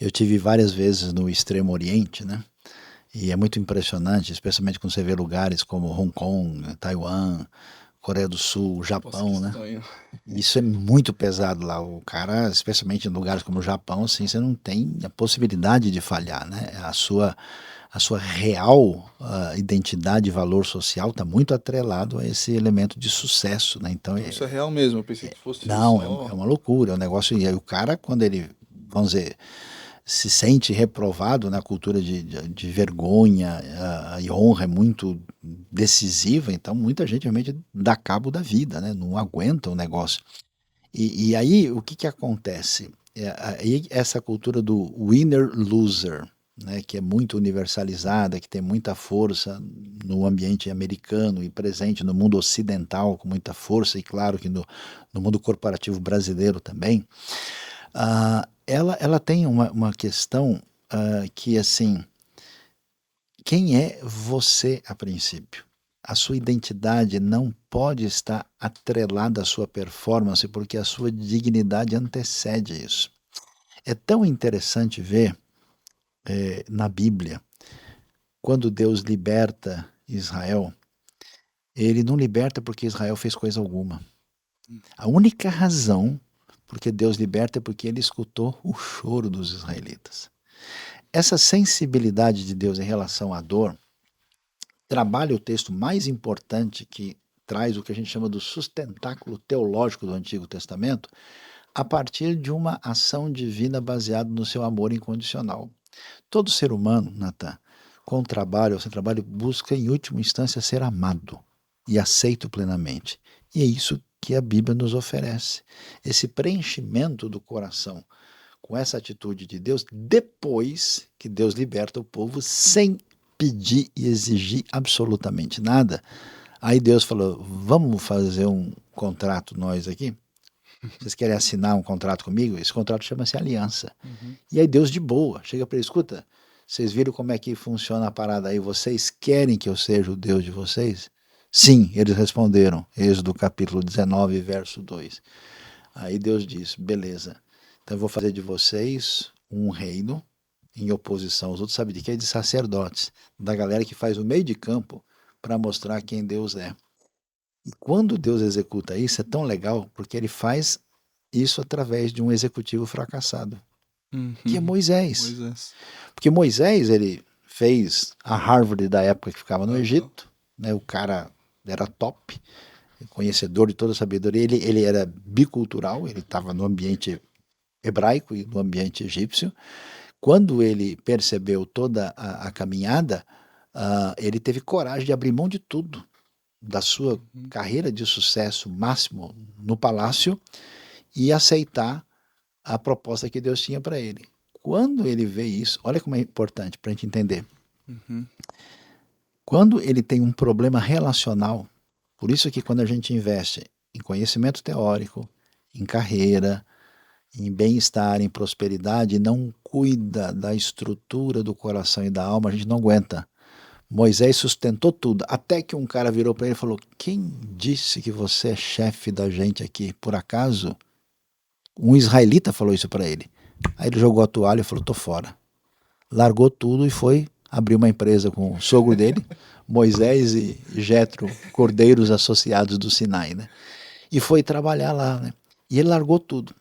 Speaker 2: eu tive várias vezes no Extremo Oriente, né? E é muito impressionante, especialmente quando você vê lugares como Hong Kong, Taiwan, Coreia do Sul,
Speaker 1: Nossa, que
Speaker 2: Japão, né?
Speaker 1: estranho.
Speaker 2: Isso é muito pesado lá. O cara, especialmente em lugares como o Japão, assim, você não tem a possibilidade de falhar, né? A sua real identidade e valor social está muito atrelado a esse elemento de sucesso, né? Então,
Speaker 1: Então isso é real mesmo, eu pensei que fosse
Speaker 2: não, é
Speaker 1: só.
Speaker 2: uma loucura, é um negócio. E aí o cara, quando ele, vamos dizer, se sente reprovado na cultura de vergonha, e honra é muito decisiva, então muita gente realmente dá cabo da vida, né? Não aguenta o negócio. E aí o que acontece? Aí essa cultura do winner-loser, né, que é muito universalizada, que tem muita força no ambiente americano e presente no mundo ocidental com muita força, e claro que no mundo corporativo brasileiro também, ela tem uma questão que, assim, quem é você a princípio. A sua identidade não pode estar atrelada à sua performance, porque a sua dignidade antecede isso. É tão interessante ver na Bíblia, quando Deus liberta Israel, ele não liberta porque Israel fez coisa alguma. A única razão porque Deus liberta é porque ele escutou o choro dos israelitas. Essa sensibilidade de Deus em relação à dor trabalha o texto mais importante que traz o que a gente chama do sustentáculo teológico do Antigo Testamento, a partir de uma ação divina baseada no seu amor incondicional. Todo ser humano, Natan, com trabalho ou sem trabalho, busca em última instância ser amado e aceito plenamente. E é isso que a Bíblia nos oferece. Esse preenchimento do coração com essa atitude de Deus, depois que Deus liberta o povo sem pedir e exigir absolutamente nada. Aí Deus falou: vamos fazer um contrato nós aqui? Vocês querem assinar um contrato comigo? Esse contrato chama-se aliança. E aí Deus de boa chega para ele: escuta, vocês viram como é que funciona a parada aí? Vocês querem que eu seja o Deus de vocês? Sim, eles responderam. Êxodo capítulo 19, verso 2. Aí Deus diz: beleza, então eu vou fazer de vocês um reino em oposição aos outros, sabe de quê? De sacerdotes, da galera que faz o meio de campo para mostrar quem Deus é. E quando Deus executa isso, é tão legal, porque ele faz isso através de um executivo fracassado, que é Moisés. Porque Moisés, ele fez a Harvard da época que ficava no Egito, né? O cara era top, conhecedor de toda a sabedoria, ele era bicultural, ele estava no ambiente hebraico e no ambiente egípcio. Quando ele percebeu toda a caminhada, ele teve coragem de abrir mão de tudo, da sua carreira de sucesso máximo no palácio, e aceitar a proposta que Deus tinha para ele. Quando ele vê isso, olha como é importante para a gente entender. Quando ele tem um problema relacional, por isso que quando a gente investe em conhecimento teórico, em carreira, em bem-estar, em prosperidade, não cuida da estrutura do coração e da alma, a gente não aguenta. Moisés sustentou tudo, até que um cara virou para ele e falou: quem disse que você é chefe da gente aqui? Por acaso? Um israelita falou isso para ele. Aí ele jogou a toalha e falou: tô fora. Largou tudo e foi abrir uma empresa com o sogro dele, Moisés e Jetro, cordeiros associados do Sinai, né? E foi trabalhar lá, né? E ele largou tudo.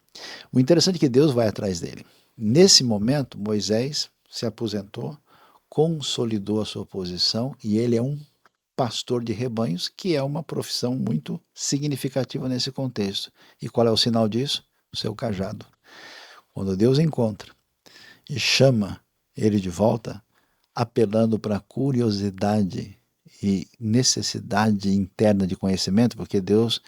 Speaker 2: O interessante é que Deus vai atrás dele. Nesse momento, Moisés se aposentou, consolidou a sua posição e ele é um pastor de rebanhos, que é uma profissão muito significativa nesse contexto. E qual é o sinal disso? O seu cajado. Quando Deus encontra e chama ele de volta, apelando para a curiosidade e necessidade interna de conhecimento, porque Deus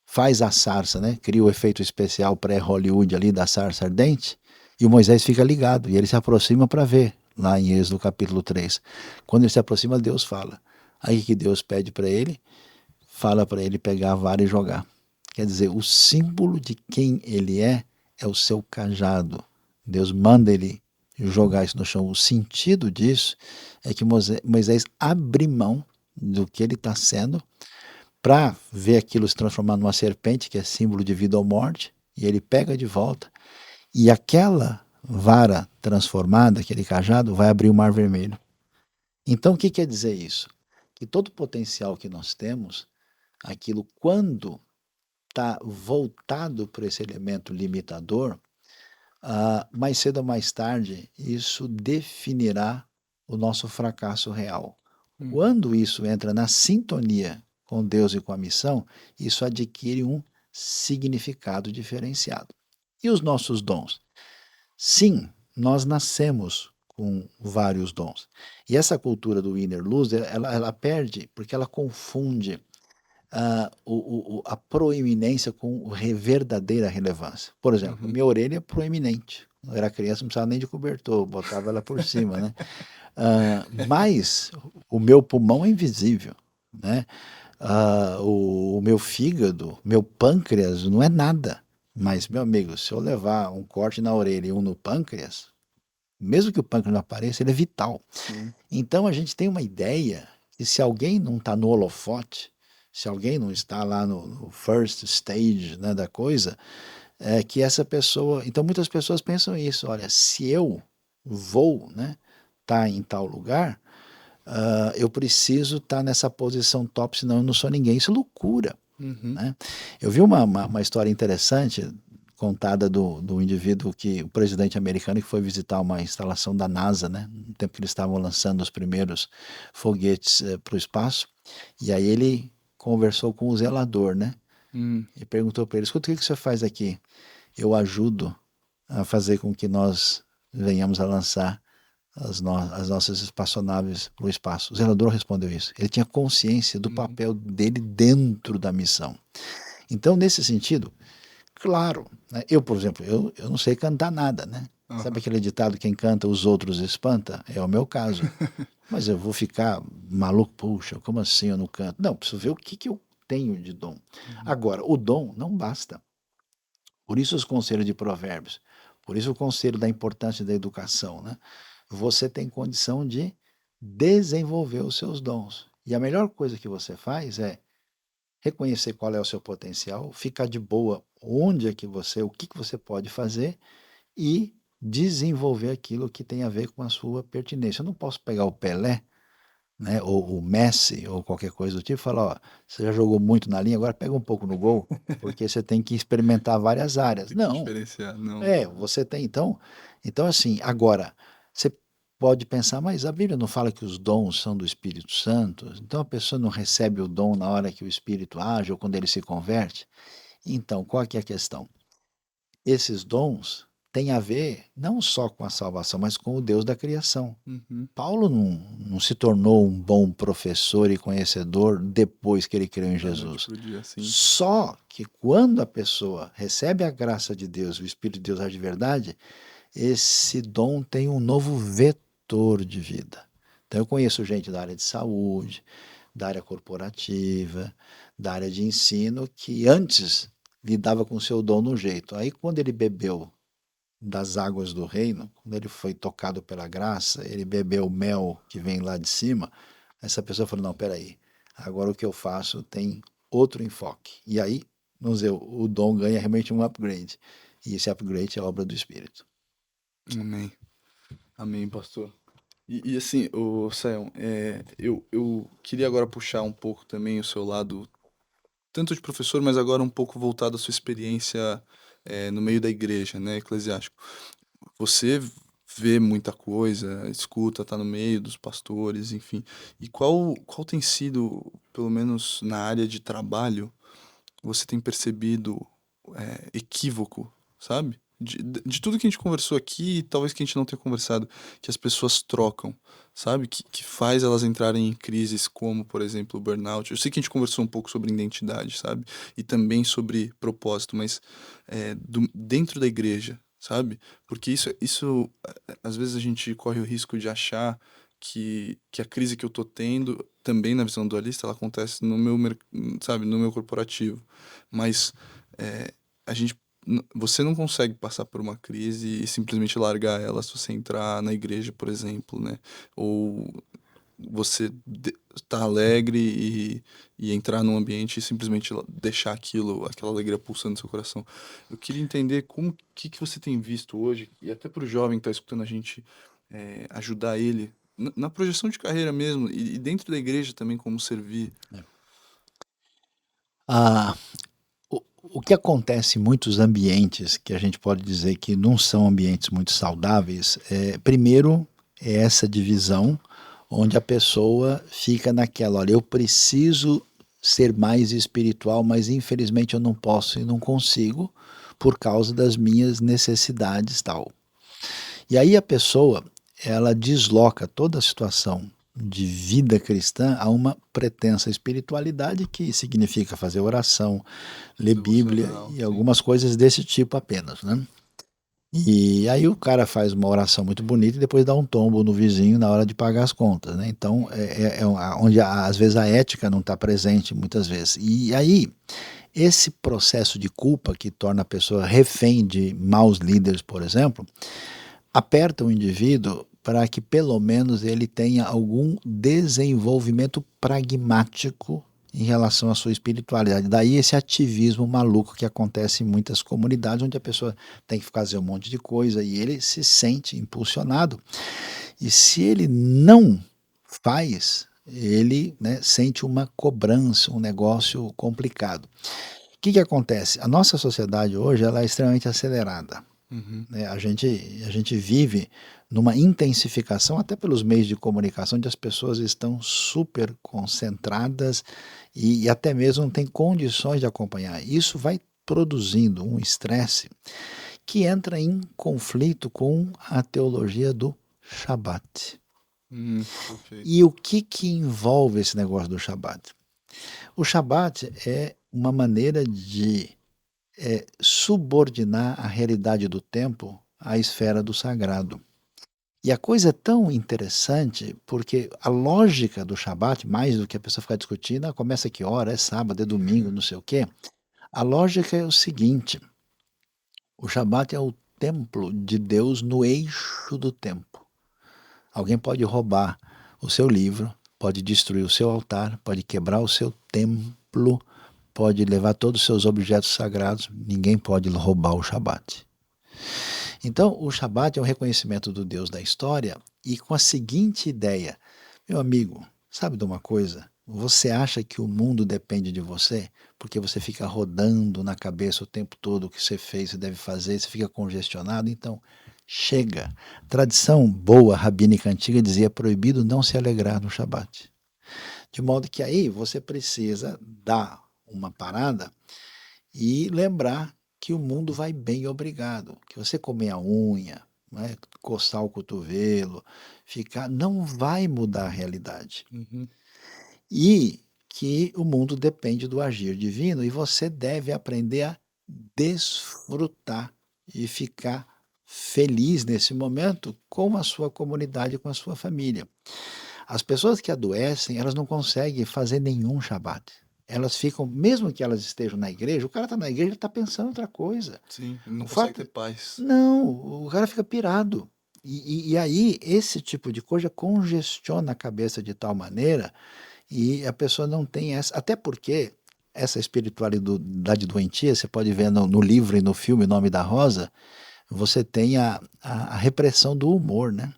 Speaker 2: faz a sarça, né? Cria o efeito especial pré-Hollywood ali da sarça ardente, e o Moisés fica ligado, e ele se aproxima para ver, lá em Êxodo capítulo 3. Quando ele se aproxima, Deus fala. Aí que Deus pede para ele, fala para ele pegar a vara e jogar. Quer dizer, o símbolo de quem ele é o seu cajado. Deus manda ele jogar isso no chão. O sentido disso é que Moisés abre mão do que ele está sendo para ver aquilo se transformar numa serpente, que é símbolo de vida ou morte, e ele pega de volta, e aquela vara transformada, aquele cajado, vai abrir o Mar Vermelho. Então, o que quer dizer isso? Que todo o potencial que nós temos, aquilo quando está voltado para esse elemento limitador, mais cedo ou mais tarde, isso definirá o nosso fracasso real. Quando isso entra na sintonia com Deus e com a missão, isso adquire um significado diferenciado. E os nossos dons? Sim, nós nascemos com vários dons. E essa cultura do winner loser, ela perde porque ela confunde a proeminência com a verdadeira relevância. Por exemplo, minha orelha é proeminente. Quando eu era criança, não precisava nem de cobertor, botava ela por cima, né? Mas o meu pulmão é invisível, né? O meu fígado, meu pâncreas não é nada. Mas, meu amigo, se eu levar um corte na orelha e um no pâncreas, Mesmo que o pâncreas não apareça, ele é vital.
Speaker 1: Sim.
Speaker 2: Então a gente tem uma ideia que se alguém não está no holofote, se alguém não está lá no first stage, né, da coisa, é que essa pessoa... Então muitas pessoas pensam isso, olha, se eu vou, né, tá em tal lugar, eu preciso estar nessa posição top, senão eu não sou ninguém. Isso é loucura,
Speaker 1: Uhum.
Speaker 2: né? Eu vi uma história interessante contada do indivíduo que, o presidente americano, que foi visitar uma instalação da NASA, né, no tempo que eles estavam lançando os primeiros foguetes para o espaço, e aí ele conversou com o zelador, né,
Speaker 1: Hum.
Speaker 2: e perguntou para ele, escuta, o que você faz aqui? Eu ajudo a fazer com que nós venhamos a lançar as nossas espaçonaves para o espaço. O zelador respondeu isso. Ele tinha consciência do
Speaker 1: Uhum.
Speaker 2: papel dele dentro da missão. Então, nesse sentido, claro, né, eu, por exemplo, eu não sei cantar nada, né? Sabe
Speaker 1: Aham.
Speaker 2: aquele ditado, quem canta os outros espanta? É o meu caso. Mas eu vou ficar maluco, puxa, como assim eu não canto? Não, preciso ver o que eu tenho de dom.
Speaker 1: Uhum.
Speaker 2: Agora, o dom não basta. Por isso os conselhos de provérbios, por isso o conselho da importância da educação, né? Você tem condição de desenvolver os seus dons. E a melhor coisa que você faz é reconhecer qual é o seu potencial, ficar de boa onde é que você, o que você pode fazer e desenvolver aquilo que tem a ver com a sua pertinência. Eu não posso pegar o Pelé, né, ou o Messi, ou qualquer coisa do tipo, e falar, ó, você já jogou muito na linha, agora pega um pouco no gol, porque você tem que experimentar várias áreas.
Speaker 1: Tem que
Speaker 2: Não,
Speaker 1: diferenciar, não.
Speaker 2: você tem, então assim, agora, você pode pensar, mas a Bíblia não fala que os dons são do Espírito Santo? Então a pessoa não recebe o dom na hora que o Espírito age ou quando ele se converte? Então, qual que é a questão? Esses dons têm a ver não só com a salvação, mas com o Deus da criação.
Speaker 1: Uhum.
Speaker 2: Paulo não se tornou um bom professor e conhecedor depois que ele creu em
Speaker 1: Da noite
Speaker 2: Jesus.
Speaker 1: pro dia, sim.
Speaker 2: Só que quando a pessoa recebe a graça de Deus, o Espírito de Deus age de verdade, esse dom tem um novo vetor de vida. Então eu conheço gente da área de saúde, da área corporativa, da área de ensino, que antes lidava com o seu dom no jeito. Aí quando ele bebeu das águas do reino, quando ele foi tocado pela graça, ele bebeu o mel que vem lá de cima, essa pessoa falou, não, peraí, agora o que eu faço tem outro enfoque. E aí, vamos dizer, o dom ganha realmente um upgrade. E esse upgrade é obra do Espírito.
Speaker 1: Amém. Amém, pastor. E assim, o Sayão, eu queria agora puxar um pouco também o seu lado, tanto de professor, mas agora um pouco voltado à sua experiência no meio da igreja, né, eclesiástico. Você vê muita coisa, escuta, tá no meio dos pastores, enfim. E qual tem sido, pelo menos na área de trabalho, você tem percebido equívoco, sabe? De tudo que a gente conversou aqui, e talvez que a gente não tenha conversado, que as pessoas trocam, sabe? Que faz elas entrarem em crises como, por exemplo, o burnout. Eu sei que a gente conversou um pouco sobre identidade, sabe? E também sobre propósito, mas dentro da igreja, sabe? Porque às vezes a gente corre o risco de achar que a crise que eu tô tendo, também na visão dualista, ela acontece no meu, sabe, no meu corporativo. Mas a gente, você não consegue passar por uma crise e simplesmente largar ela se você entrar na igreja, por exemplo, né? Ou você estar alegre e entrar num ambiente e simplesmente deixar aquela alegria pulsando no seu coração. Eu queria entender que você tem visto hoje, e até para o jovem que está escutando a gente, ajudar ele na projeção de carreira mesmo, e dentro da igreja também, como servir.
Speaker 2: Ah, o que acontece em muitos ambientes, que a gente pode dizer que não são ambientes muito saudáveis, primeiro é essa divisão, onde a pessoa fica naquela, olha, eu preciso ser mais espiritual, mas infelizmente eu não posso e não consigo por causa das minhas necessidades tal. E aí a pessoa, ela desloca toda a situação de vida cristã a uma pretensa espiritualidade que significa fazer oração, ler Bíblia
Speaker 1: Devocional,
Speaker 2: e
Speaker 1: sim.
Speaker 2: algumas coisas desse tipo apenas, né? E aí o cara faz uma oração muito bonita e depois dá um tombo no vizinho na hora de pagar as contas, né? Então onde às vezes a ética não está presente muitas vezes. E aí esse processo de culpa que torna a pessoa refém de maus líderes, por exemplo, aperta o indivíduo para que pelo menos ele tenha algum desenvolvimento pragmático em relação à sua espiritualidade. Daí esse ativismo maluco que acontece em muitas comunidades, onde a pessoa tem que fazer um monte de coisa e ele se sente impulsionado. E se ele não faz, ele, né, sente uma cobrança, um negócio complicado. O que acontece? A nossa sociedade hoje ela é extremamente acelerada.
Speaker 1: Uhum.
Speaker 2: Né? A gente vive numa intensificação, até pelos meios de comunicação, onde as pessoas estão super concentradas e até mesmo não têm condições de acompanhar. Isso vai produzindo um estresse que entra em conflito com a teologia do Shabat.
Speaker 1: Perfeito.
Speaker 2: E o que envolve esse negócio do Shabat? O Shabat é uma maneira de subordinar a realidade do tempo à esfera do sagrado. E a coisa é tão interessante porque a lógica do Shabat, mais do que a pessoa ficar discutindo, começa que hora, é sábado, é domingo, não sei o quê. A lógica é o seguinte: o Shabat é o templo de Deus no eixo do tempo. Alguém pode roubar o seu livro, pode destruir o seu altar, pode quebrar o seu templo, pode levar todos os seus objetos sagrados, ninguém pode roubar o Shabat. Então, o Shabat é um reconhecimento do Deus da história e com a seguinte ideia: meu amigo, sabe de uma coisa? Você acha que o mundo depende de você? Porque você fica rodando na cabeça o tempo todo o que você fez, você deve fazer, você fica congestionado, então chega. Tradição boa, rabínica antiga dizia: proibido não se alegrar no Shabat. De modo que aí você precisa dar uma parada e lembrar que o mundo vai bem, obrigado. Que você comer a unha, né, coçar o cotovelo, ficar, não vai mudar a realidade.
Speaker 1: Uhum.
Speaker 2: E que o mundo depende do agir divino e você deve aprender a desfrutar e ficar feliz nesse momento com a sua comunidade, com a sua família. As pessoas que adoecem, elas não conseguem fazer nenhum Shabat. Elas ficam, mesmo que elas estejam na igreja, o cara está na igreja, está pensando em outra coisa.
Speaker 1: Sim, ele não
Speaker 2: O
Speaker 1: consegue
Speaker 2: fato,
Speaker 1: ter paz.
Speaker 2: não, o cara fica pirado. E aí, esse tipo de coisa congestiona a cabeça de tal maneira e a pessoa não tem essa. Até porque essa espiritualidade doentia, você pode ver no livro e no filme O Nome da Rosa, você tem a repressão do humor, né?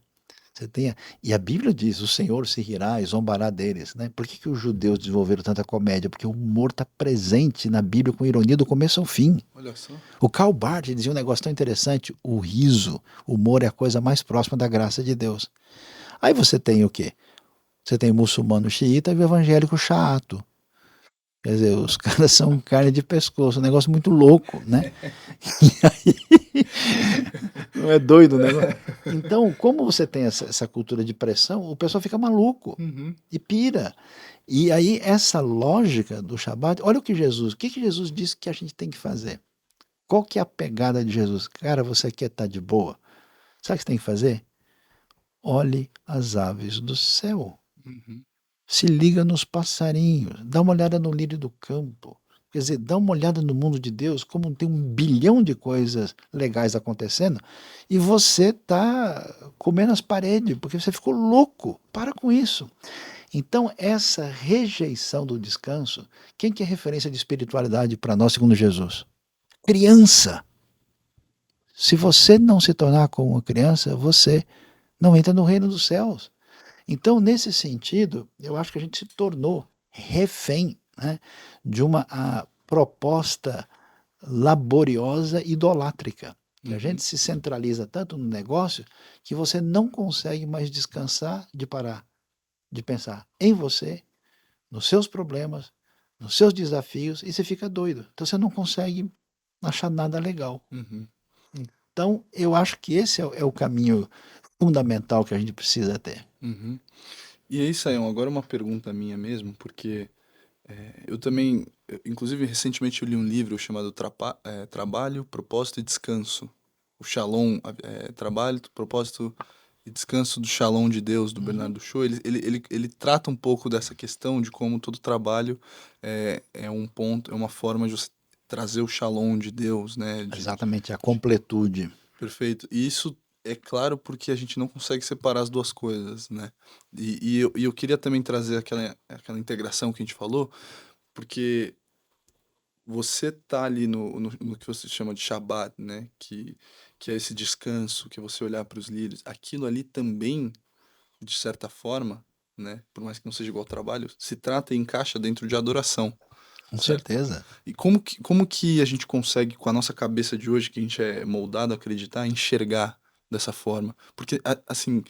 Speaker 2: Você tem e a Bíblia diz: o Senhor se rirá e zombará deles. Né? Por que os judeus desenvolveram tanta comédia? Porque o humor está presente na Bíblia com ironia do começo ao fim.
Speaker 1: Olha só.
Speaker 2: O Karl Barth dizia um negócio tão interessante: o riso, o humor é a coisa mais próxima da graça de Deus. Aí você tem o quê? Você tem o muçulmano xiita e o evangélico chato. Quer dizer, os caras são carne de pescoço, um negócio muito louco, né? E aí, não é doido o negócio? Então, como você tem essa cultura de pressão, o pessoal fica maluco
Speaker 1: Uhum.
Speaker 2: e pira. E aí, essa lógica do Shabat, olha o que Jesus disse que a gente tem que fazer? Qual que é a pegada de Jesus? Cara, você quer estar de boa? Sabe o que você tem que fazer? Olhe as aves do céu.
Speaker 1: Uhum.
Speaker 2: Se liga nos passarinhos, dá uma olhada no lírio do campo. Quer dizer, dá uma olhada no mundo de Deus, como tem 1 bilhão de coisas legais acontecendo, e você está comendo as paredes, porque você ficou louco. Para com isso. Então, essa rejeição do descanso, quem que é referência de espiritualidade para nós, segundo Jesus? Criança. Se você não se tornar como uma criança, você não entra no reino dos céus. Então, nesse sentido, eu acho que a gente se tornou refém, né, de uma proposta laboriosa idolátrica. Que a
Speaker 1: Uhum.
Speaker 2: gente se centraliza tanto no negócio que você não consegue mais descansar de parar, de pensar em você, nos seus problemas, nos seus desafios, e você fica doido. Então você não consegue achar nada legal.
Speaker 1: Uhum.
Speaker 2: Então, eu acho que esse é o caminho fundamental que a gente precisa ter.
Speaker 1: Uhum. E aí, Sayão, agora uma pergunta minha mesmo, porque eu também, inclusive recentemente eu li um livro chamado Trabalho, Propósito e Descanso. O Shalom, Trabalho, Propósito e Descanso do Shalom de Deus, do
Speaker 2: Uhum.
Speaker 1: Bernardo Shaw. Ele trata um pouco dessa questão de como todo trabalho é um ponto, é uma forma de você trazer o Shalom de Deus, né?
Speaker 2: Exatamente, a completude.
Speaker 1: Perfeito. E isso é claro porque a gente não consegue separar as duas coisas, né? E eu queria também trazer aquela integração que a gente falou, porque você tá ali no que você chama de Shabbat, né? Que é esse descanso, que é você olhar para os lírios. Aquilo ali também, de certa forma, né? Por mais que não seja igual ao trabalho, se trata e encaixa dentro de adoração,
Speaker 2: Com
Speaker 1: certo?
Speaker 2: certeza.
Speaker 1: E como que a gente consegue, com a nossa cabeça de hoje, que a gente é moldado a acreditar, enxergar dessa forma? Porque, assim,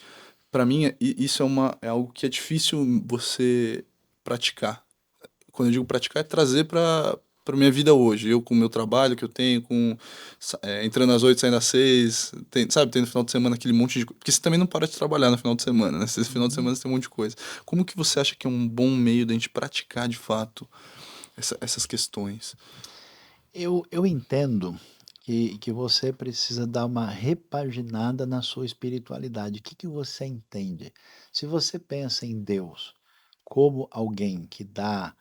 Speaker 1: para mim, isso é algo que é difícil você praticar. Quando eu digo praticar, é trazer para minha vida hoje. Eu com o meu trabalho que eu tenho, entrando às 8, saindo às 6, sabe, tem no final de semana aquele monte de coisa. Porque você também não para de trabalhar no final de semana, né? Esse final de
Speaker 2: Uhum.
Speaker 1: semana você tem um monte de coisa. Como que você acha que é um bom meio da gente praticar de fato essas questões?
Speaker 2: Eu entendo que você precisa dar uma repaginada na sua espiritualidade. O que você entende? Se você pensa em Deus como alguém que dá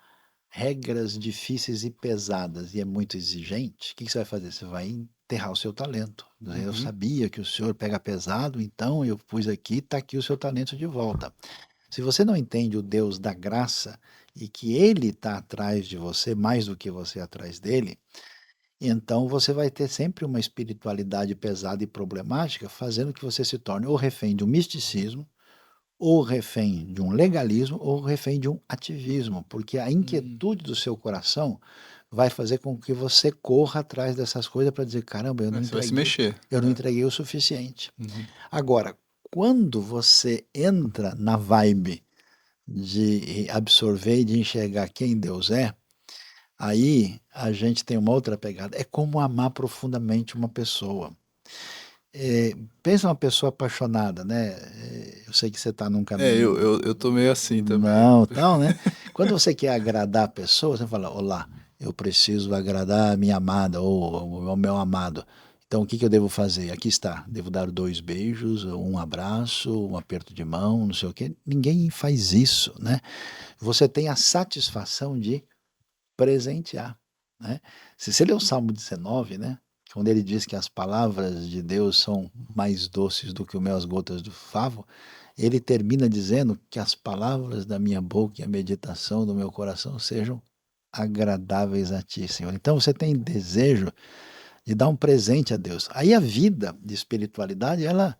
Speaker 2: regras difíceis e pesadas e é muito exigente, o que você vai fazer? Você vai enterrar o seu talento. Eu
Speaker 1: Uhum.
Speaker 2: sabia que o senhor pega pesado, então eu pus aqui, está aqui o seu talento de volta. Se você não entende o Deus da graça e que ele está atrás de você mais do que você atrás dele, então você vai ter sempre uma espiritualidade pesada e problemática, fazendo que você se torne ou refém de um misticismo, ou refém de um legalismo, ou refém de um ativismo, porque a
Speaker 1: Hum.
Speaker 2: inquietude do seu coração vai fazer com que você corra atrás dessas coisas para dizer: "Caramba,
Speaker 1: É, você vai se mexer.
Speaker 2: eu não
Speaker 1: É.
Speaker 2: entreguei o suficiente".
Speaker 1: Uhum.
Speaker 2: Agora, quando você entra na vibe de absorver e de enxergar quem Deus é, aí a gente tem uma outra pegada. É como amar profundamente uma pessoa. Pensa uma pessoa apaixonada, né, eu sei que você está num
Speaker 1: É,
Speaker 2: caminho
Speaker 1: eu tô meio assim também.
Speaker 2: não, tal, né. Quando você quer agradar a pessoa, você fala: "Olá, eu preciso agradar a minha amada ou ao meu amado. Então o que que eu devo fazer? Aqui está, devo dar 2 beijos, um abraço, um aperto de mão, não sei o quê". Ninguém faz isso, né. Você tem a satisfação de presentear, né. Se você ler o Salmo 19, né, quando ele diz que as palavras de Deus são mais doces do que o mel às gotas do favo, ele termina dizendo que as palavras da minha boca e a meditação do meu coração sejam agradáveis a ti, Senhor. Então você tem desejo de dar um presente a Deus. Aí a vida de espiritualidade, ela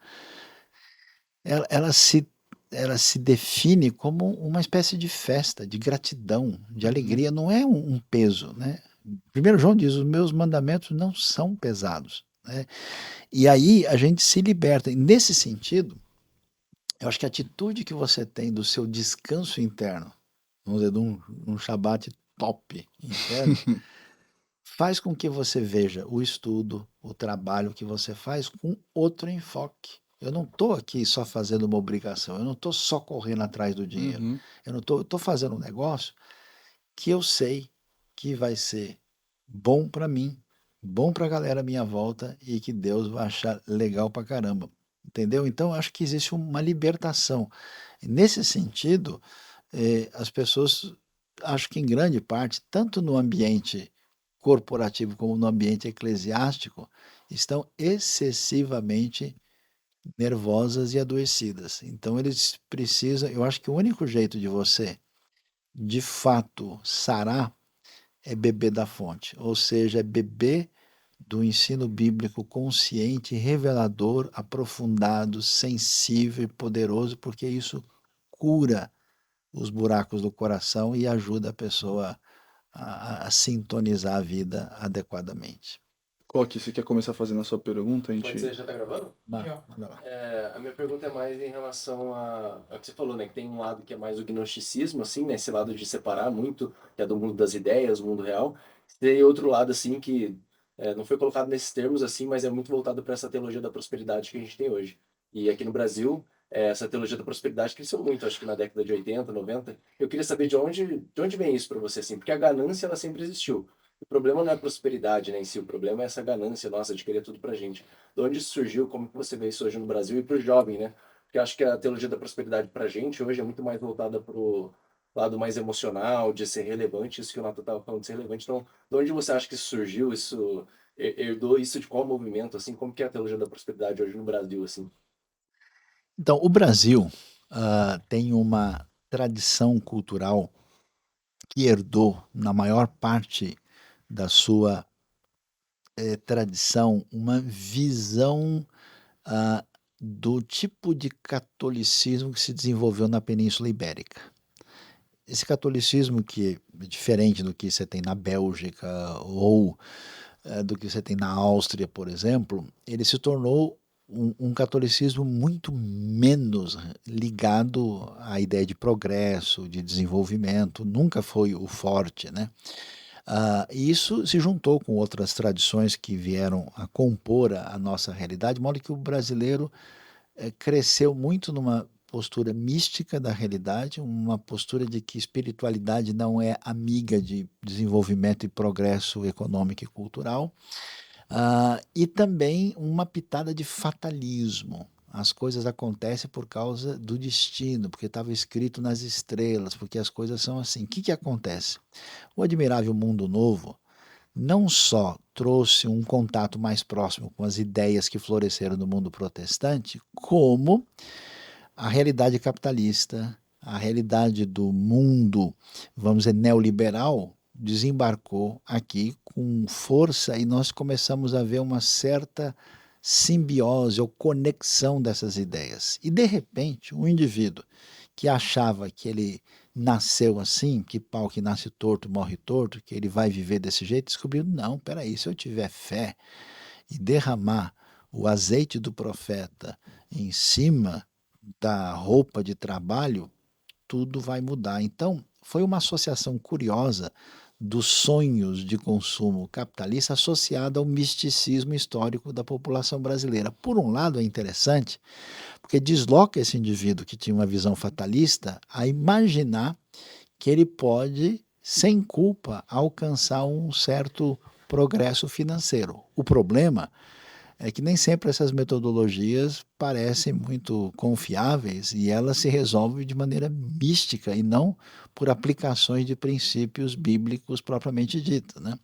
Speaker 2: ela se ela se define como uma espécie de festa, de gratidão, de
Speaker 1: Uhum.
Speaker 2: alegria, não é um peso, né. Primeiro João diz: "Os meus mandamentos não são pesados", né. E aí a gente se liberta. E nesse sentido, eu acho que a atitude que você tem do seu descanso interno, vamos dizer, de um shabat top interno, faz com que você veja o estudo, o trabalho que você faz com outro enfoque. Eu não estou aqui só fazendo uma obrigação, eu não estou só correndo atrás do dinheiro.
Speaker 1: Uhum.
Speaker 2: Eu estou fazendo um negócio que eu sei que vai ser bom para mim, bom para a galera à minha volta e que Deus vai achar legal pra caramba, entendeu? Então eu acho que existe uma libertação. Nesse sentido, as pessoas, acho que em grande parte, tanto no ambiente corporativo como no ambiente eclesiástico, estão excessivamente nervosas e adoecidas. Então eles precisam, eu acho que o único jeito de você, de fato, sarar é beber da fonte, ou seja, é beber do ensino bíblico consciente, revelador, aprofundado, sensível e poderoso, porque isso cura os buracos do coração e ajuda a pessoa a sintonizar a vida adequadamente.
Speaker 1: Coque, você quer começar fazendo a sua pergunta? A
Speaker 3: Pode
Speaker 1: gente.
Speaker 3: ser, já tá gravando? Já.
Speaker 2: Manda lá.
Speaker 3: A minha pergunta é mais em relação ao que você falou, né? Que tem um lado que é mais o gnosticismo, assim, né? Esse lado de separar muito, que é do mundo das ideias, o mundo real. Tem outro lado, assim, que não foi colocado nesses termos, assim, mas é muito voltado para essa teologia da prosperidade que a gente tem hoje. E aqui no Brasil, essa teologia da prosperidade cresceu muito, acho que na década de 80, 90. Eu queria saber de onde vem isso para você, assim, porque a ganância, ela sempre existiu. O problema não é a prosperidade, né, em si, o problema é essa ganância nossa de querer tudo pra gente. De onde isso surgiu, como que você vê isso hoje no Brasil e para o jovem, né? Porque eu acho que a teologia da prosperidade para a gente hoje é muito mais voltada para o lado mais emocional, de ser relevante, isso que o Nato estava falando de ser relevante. Então, de onde você acha que isso surgiu, herdou isso de qual movimento, assim? Como que é a teologia da prosperidade hoje no Brasil, assim?
Speaker 2: Então, o Brasil tem uma tradição cultural que herdou, na maior parte da sua tradição, uma visão ah, do tipo de catolicismo que se desenvolveu na Península Ibérica. Esse catolicismo que é diferente do que você tem na Bélgica ou do que você tem na Áustria, por exemplo, ele se tornou um catolicismo muito menos ligado à ideia de progresso, de desenvolvimento, nunca foi o forte, né? E isso se juntou com outras tradições que vieram a compor a nossa realidade, de modo que o brasileiro cresceu muito numa postura mística da realidade, uma postura de que espiritualidade não é amiga de desenvolvimento e progresso econômico e cultural, e também uma pitada de fatalismo. As coisas acontecem por causa do destino, porque estava escrito nas estrelas, porque as coisas são assim. O que acontece? O Admirável Mundo Novo não só trouxe um contato mais próximo com as ideias que floresceram no mundo protestante, como a realidade capitalista, a realidade do mundo, vamos dizer, neoliberal, desembarcou aqui com força e nós começamos a ver uma certa simbiose ou conexão dessas ideias. E, de repente, um indivíduo que achava que ele nasceu assim, que pau que nasce torto morre torto, que ele vai viver desse jeito, descobriu, não, peraí, se eu tiver fé e derramar o azeite do profeta em cima da roupa de trabalho, tudo vai mudar. Então, foi uma associação curiosa dos sonhos de consumo capitalista associada ao misticismo histórico da população brasileira. Por um lado, é interessante, porque desloca esse indivíduo que tinha uma visão fatalista a imaginar que ele pode, sem culpa, alcançar um certo progresso financeiro. O problema é que nem sempre essas metodologias parecem muito confiáveis e elas se resolvem de maneira mística e não por aplicações de princípios bíblicos propriamente ditos, né?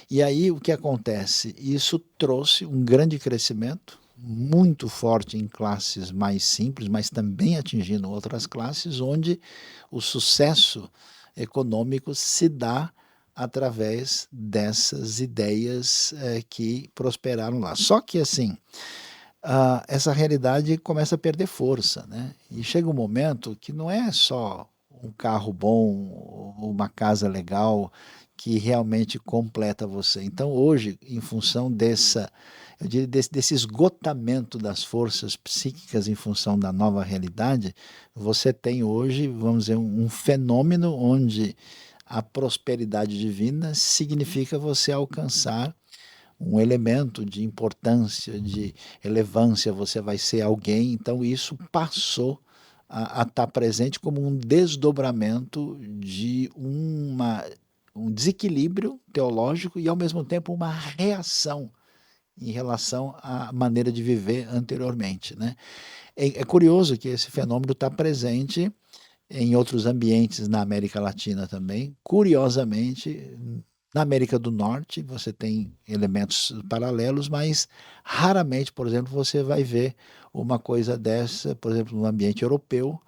Speaker 2: E aí o que acontece? Isso trouxe um grande crescimento, muito forte em classes mais simples, mas também atingindo outras classes, onde o sucesso econômico se dá através dessas ideias que prosperaram lá. Só que assim, essa realidade começa a perder força, né? E chega um momento que não é só um carro bom, uma casa legal, que realmente completa você. Então hoje, em função eu diria, desse esgotamento das forças psíquicas em função da nova realidade, você tem hoje, vamos dizer, um fenômeno onde a prosperidade divina significa você alcançar um elemento de importância, de relevância, você vai ser alguém, então isso passou a estar presente como um desdobramento de um desequilíbrio teológico e, ao mesmo tempo, uma reação em relação à maneira de viver anteriormente, né? É curioso que esse fenômeno está presente em outros ambientes na América Latina também. Curiosamente, na América do Norte você tem elementos paralelos, mas raramente, por exemplo, você vai ver uma coisa dessa, por exemplo, no ambiente europeu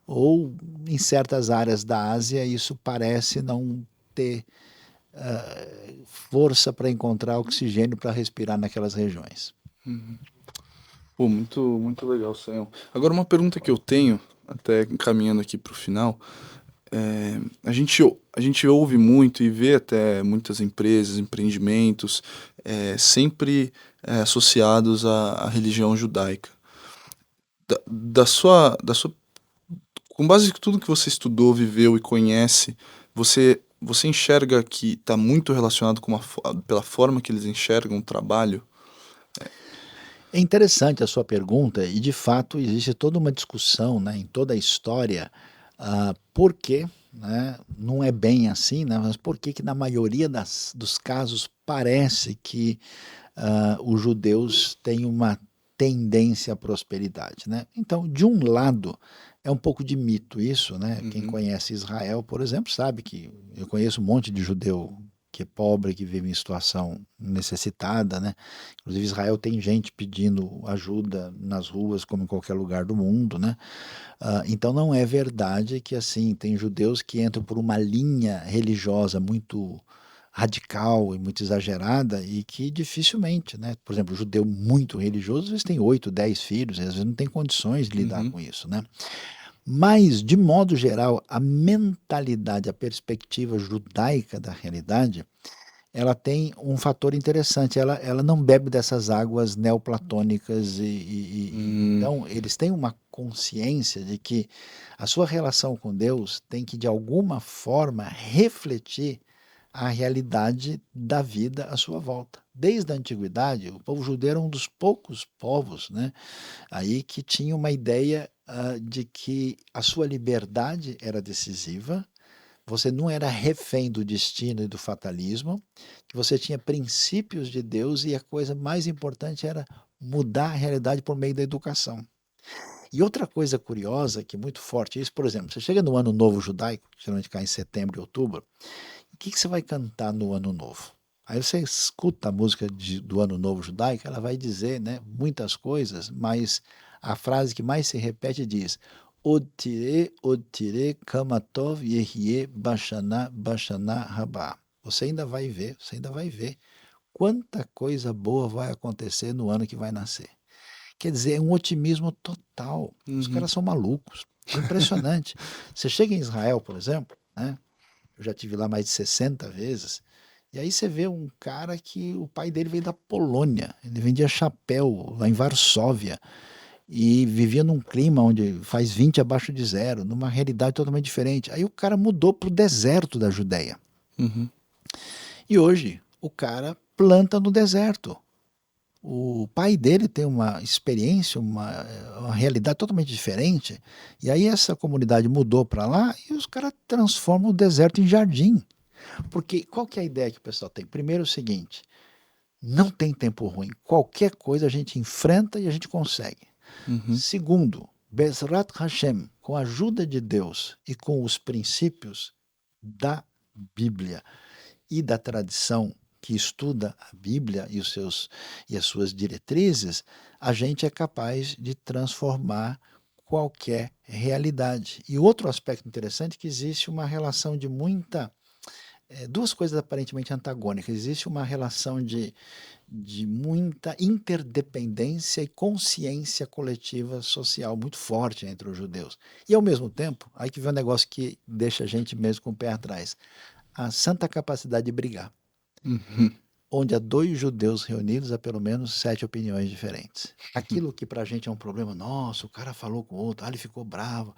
Speaker 2: ou em certas áreas da Ásia, isso parece não ter força para encontrar oxigênio para respirar naquelas regiões.
Speaker 1: Pô, muito, muito legal, Sayão. Agora, uma pergunta que eu tenho, até encaminhando aqui para o final, a gente ouve muito e vê até muitas empresas, empreendimentos, sempre associados à religião judaica. Com base em tudo que você estudou, viveu e conhece, você enxerga que está muito relacionado pela forma que eles enxergam o trabalho?
Speaker 2: É interessante a sua pergunta e, de fato, existe toda uma discussão, né, em toda a história, por que, né, não é bem assim, né, mas por que na maioria dos casos parece que os judeus têm uma tendência à prosperidade, né? Então, de um lado, é um pouco de mito isso, né? Quem
Speaker 1: Uhum.
Speaker 2: conhece Israel, por exemplo, sabe que eu conheço um monte de judeu que é pobre, que vive em situação necessitada, né? Inclusive Israel tem gente pedindo ajuda nas ruas, como em qualquer lugar do mundo, né? Então não é verdade que assim tem judeus que entram por uma linha religiosa muito radical e muito exagerada e que dificilmente, né? Por exemplo, o judeu muito religioso, às vezes tem 8, 10 filhos, às vezes não tem condições de lidar
Speaker 1: Uhum.
Speaker 2: com isso, né? Mas, de modo geral, a mentalidade, a perspectiva judaica da realidade, ela tem um fator interessante, ela não bebe dessas águas neoplatônicas
Speaker 1: Hum,
Speaker 2: então eles têm uma consciência de que a sua relação com Deus tem que de alguma forma refletir a realidade da vida à sua volta. Desde a antiguidade, o povo judeu era um dos poucos povos, né, aí que tinha uma ideia de que a sua liberdade era decisiva, você não era refém do destino e do fatalismo, que você tinha princípios de Deus e a coisa mais importante era mudar a realidade por meio da educação. E outra coisa curiosa, que é muito forte, isso, por exemplo, você chega no Ano Novo Judaico, geralmente cai em setembro e outubro, o que você vai cantar no Ano Novo? Aí você escuta a música do Ano Novo Judaico, ela vai dizer, né, muitas coisas, mas a frase que mais se repete diz: Od tire, kamatov yehye bashana bashana rabá. Você ainda vai ver, você ainda vai ver quanta coisa boa vai acontecer no ano que vai nascer. Quer dizer, é um otimismo total. Os
Speaker 1: uhum.
Speaker 2: caras são malucos. É impressionante. Você chega em Israel, por exemplo, né? Eu já tive lá mais de 60 vezes. E aí você vê um cara que o pai dele veio da Polônia. Ele vendia chapéu lá em Varsóvia e vivia num clima onde faz 20 abaixo de zero, numa realidade totalmente diferente. Aí o cara mudou para o deserto da Judéia.
Speaker 1: Uhum.
Speaker 2: E hoje o cara planta no deserto. O pai dele tem uma experiência, uma realidade totalmente diferente. E aí essa comunidade mudou para lá e os caras transformam o deserto em jardim. Porque qual que é a ideia que o pessoal tem? Primeiro é o seguinte, não tem tempo ruim. Qualquer coisa a gente enfrenta e a gente consegue.
Speaker 1: Uhum.
Speaker 2: Segundo, Bezrat Hashem, com a ajuda de Deus e com os princípios da Bíblia e da tradição que estuda a Bíblia e as suas diretrizes, a gente é capaz de transformar qualquer realidade. E outro aspecto interessante é que existe uma relação de duas coisas aparentemente antagônicas. Existe uma relação de muita interdependência e consciência coletiva social muito forte entre os judeus. E, ao mesmo tempo, aí que vem um negócio que deixa a gente mesmo com o pé atrás, a santa capacidade de brigar.
Speaker 1: Uhum.
Speaker 2: Onde há dois judeus reunidos, há pelo menos 7 opiniões diferentes. Aquilo que para a gente é um problema, nossa, o cara falou com o outro, ele ficou bravo,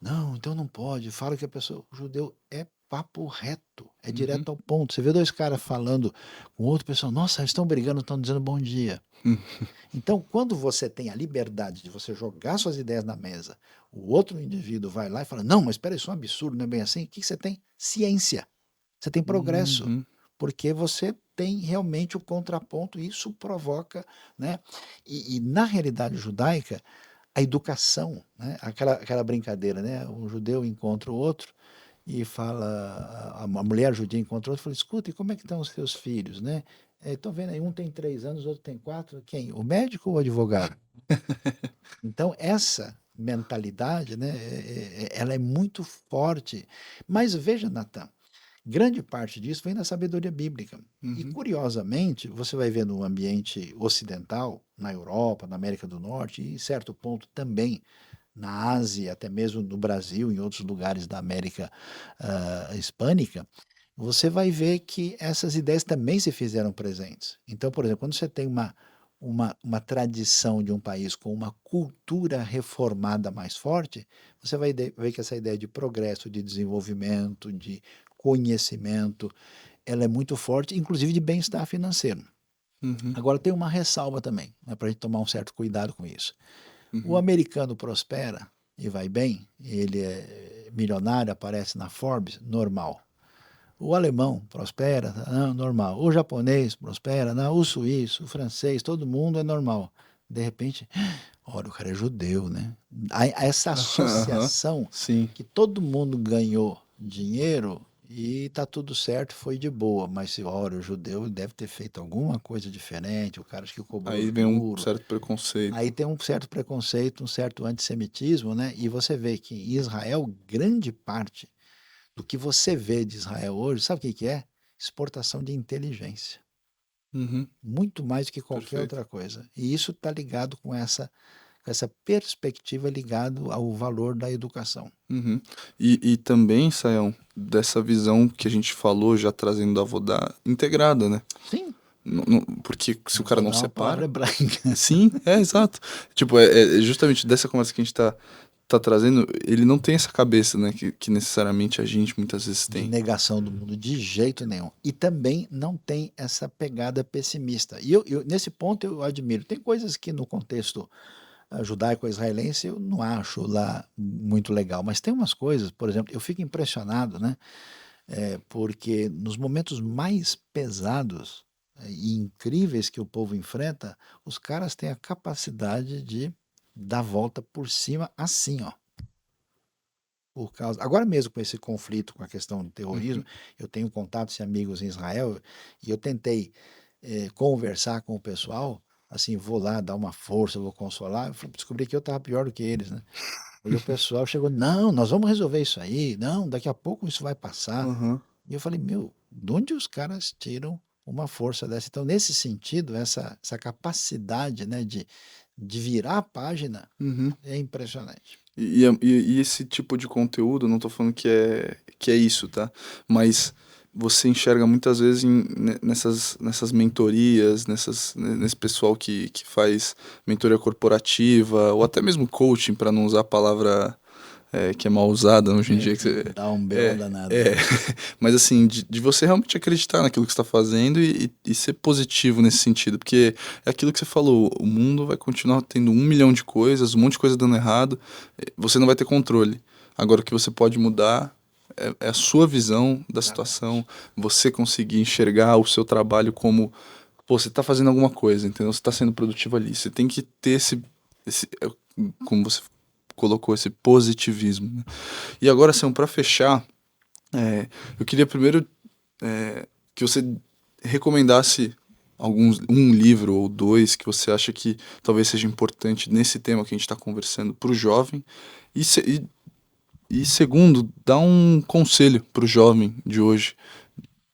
Speaker 2: não, então não pode, fala que a pessoa, o judeu é papo reto, é
Speaker 1: Uhum.
Speaker 2: direto ao ponto. Você vê dois caras falando com outro pessoal, nossa, eles estão brigando, estão dizendo bom dia.
Speaker 1: Uhum.
Speaker 2: Então, quando você tem a liberdade de você jogar suas ideias na mesa, o outro indivíduo vai lá e fala, não, mas espera, isso é um absurdo, não é bem assim, o que você tem? Ciência. Você tem progresso,
Speaker 1: Uhum.
Speaker 2: porque você tem realmente o contraponto, e isso provoca, né? E na realidade judaica, a educação, né? Aquela brincadeira, né? Um judeu encontra o outro e fala, a mulher judia encontra o outro e fala, escuta, e como é que estão os seus filhos, né? Estão vendo aí, um tem 3 anos, o outro tem 4, quem? O médico ou o advogado? Então, essa mentalidade, né, ela é muito forte. Mas veja, Natan, grande parte disso vem da sabedoria bíblica. E,
Speaker 1: Uhum.
Speaker 2: curiosamente, você vai ver no ambiente ocidental, na Europa, na América do Norte e, em certo ponto, também na Ásia, até mesmo no Brasil, em outros lugares da América hispânica, você vai ver que essas ideias também se fizeram presentes. Então, por exemplo, quando você tem uma tradição de um país com uma cultura reformada mais forte, você vai ver que essa ideia de progresso, de desenvolvimento, de conhecimento, ela é muito forte, inclusive de bem-estar financeiro.
Speaker 1: Uhum.
Speaker 2: Agora tem uma ressalva também, né, para a gente tomar um certo cuidado com isso. O
Speaker 1: Uhum.
Speaker 2: americano prospera e vai bem, ele é milionário, aparece na Forbes, normal. O alemão prospera, não, normal. O japonês prospera, não. O suíço, o francês, todo mundo é normal. De repente, olha, o cara é judeu, né? Essa
Speaker 1: Aham.
Speaker 2: associação
Speaker 1: Sim.
Speaker 2: que todo mundo ganhou dinheiro e tá tudo certo, foi de boa, mas se olha, o judeu ele deve ter feito alguma coisa diferente, o cara acho que cobrou
Speaker 1: Aí vem um
Speaker 2: juro.
Speaker 1: certo preconceito.
Speaker 2: Aí tem um certo preconceito, um certo antissemitismo, né? E você vê que em Israel, grande parte do que você vê de Israel hoje, sabe o que que é? Exportação de inteligência.
Speaker 1: Uhum,
Speaker 2: Muito mais do que qualquer
Speaker 1: perfeito.
Speaker 2: outra coisa. E isso está ligado com essa perspectiva ligado ao valor da educação.
Speaker 1: Uhum. E também, Sayão, dessa visão que a gente falou, já trazendo da Vodá integrada, né?
Speaker 2: Sim,
Speaker 1: Porque se o cara
Speaker 2: vou
Speaker 1: não
Speaker 2: dar uma palavra
Speaker 1: separa.
Speaker 2: hebraica.
Speaker 1: Sim, é exato. Tipo, é justamente dessa conversa que a gente tá trazendo, ele não tem essa cabeça, né? Que necessariamente a gente muitas vezes
Speaker 2: De
Speaker 1: tem.
Speaker 2: negação do mundo, de jeito nenhum. E também não tem essa pegada pessimista. E nesse ponto eu admiro. Tem coisas que no contexto judaico-israelense eu não acho lá muito legal, mas tem umas coisas, por exemplo, eu fico impressionado, né? Porque nos momentos mais pesados e incríveis que o povo enfrenta, os caras têm a capacidade de dar a volta por cima assim, ó. Por causa, agora mesmo com esse conflito com a questão do terrorismo,
Speaker 1: Uhum.
Speaker 2: eu tenho contatos e amigos em Israel e eu tentei conversar com o pessoal, assim, vou lá dar uma força, vou consolar, descobri que eu estava pior do que eles, né? E o pessoal chegou, não, nós vamos resolver isso aí, não, daqui a pouco isso vai passar.
Speaker 1: Uhum.
Speaker 2: E eu falei, meu, de onde os caras tiram uma força dessa? Então, nesse sentido, essa capacidade, né, de virar a página
Speaker 1: Uhum.
Speaker 2: é impressionante.
Speaker 1: E esse tipo de conteúdo, não tô falando que é isso, tá? Mas você enxerga muitas vezes nessas mentorias, nesse pessoal que faz mentoria corporativa, ou até mesmo coaching, para não usar a palavra que é mal usada hoje em dia. Que
Speaker 2: Que
Speaker 1: você,
Speaker 2: dá um BO
Speaker 1: é,
Speaker 2: danado,
Speaker 1: é.
Speaker 2: né?
Speaker 1: Mas assim, de você realmente acreditar naquilo que você está fazendo e ser positivo nesse sentido. Porque é aquilo que você falou, o mundo vai continuar tendo 1 milhão de coisas, um monte de coisa dando errado, você não vai ter controle. Agora, o que você pode mudar é a sua visão da situação,
Speaker 2: Exatamente.
Speaker 1: você conseguir enxergar o seu trabalho como, pô, você está fazendo alguma coisa, entendeu? Você está sendo produtivo ali. Você tem que ter como você colocou, esse positivismo, né? E agora, assim, para fechar, eu queria primeiro que você recomendasse um livro ou dois que você acha que talvez seja importante nesse tema que a gente está conversando para o jovem. E, e segundo, dá um conselho para o jovem de hoje,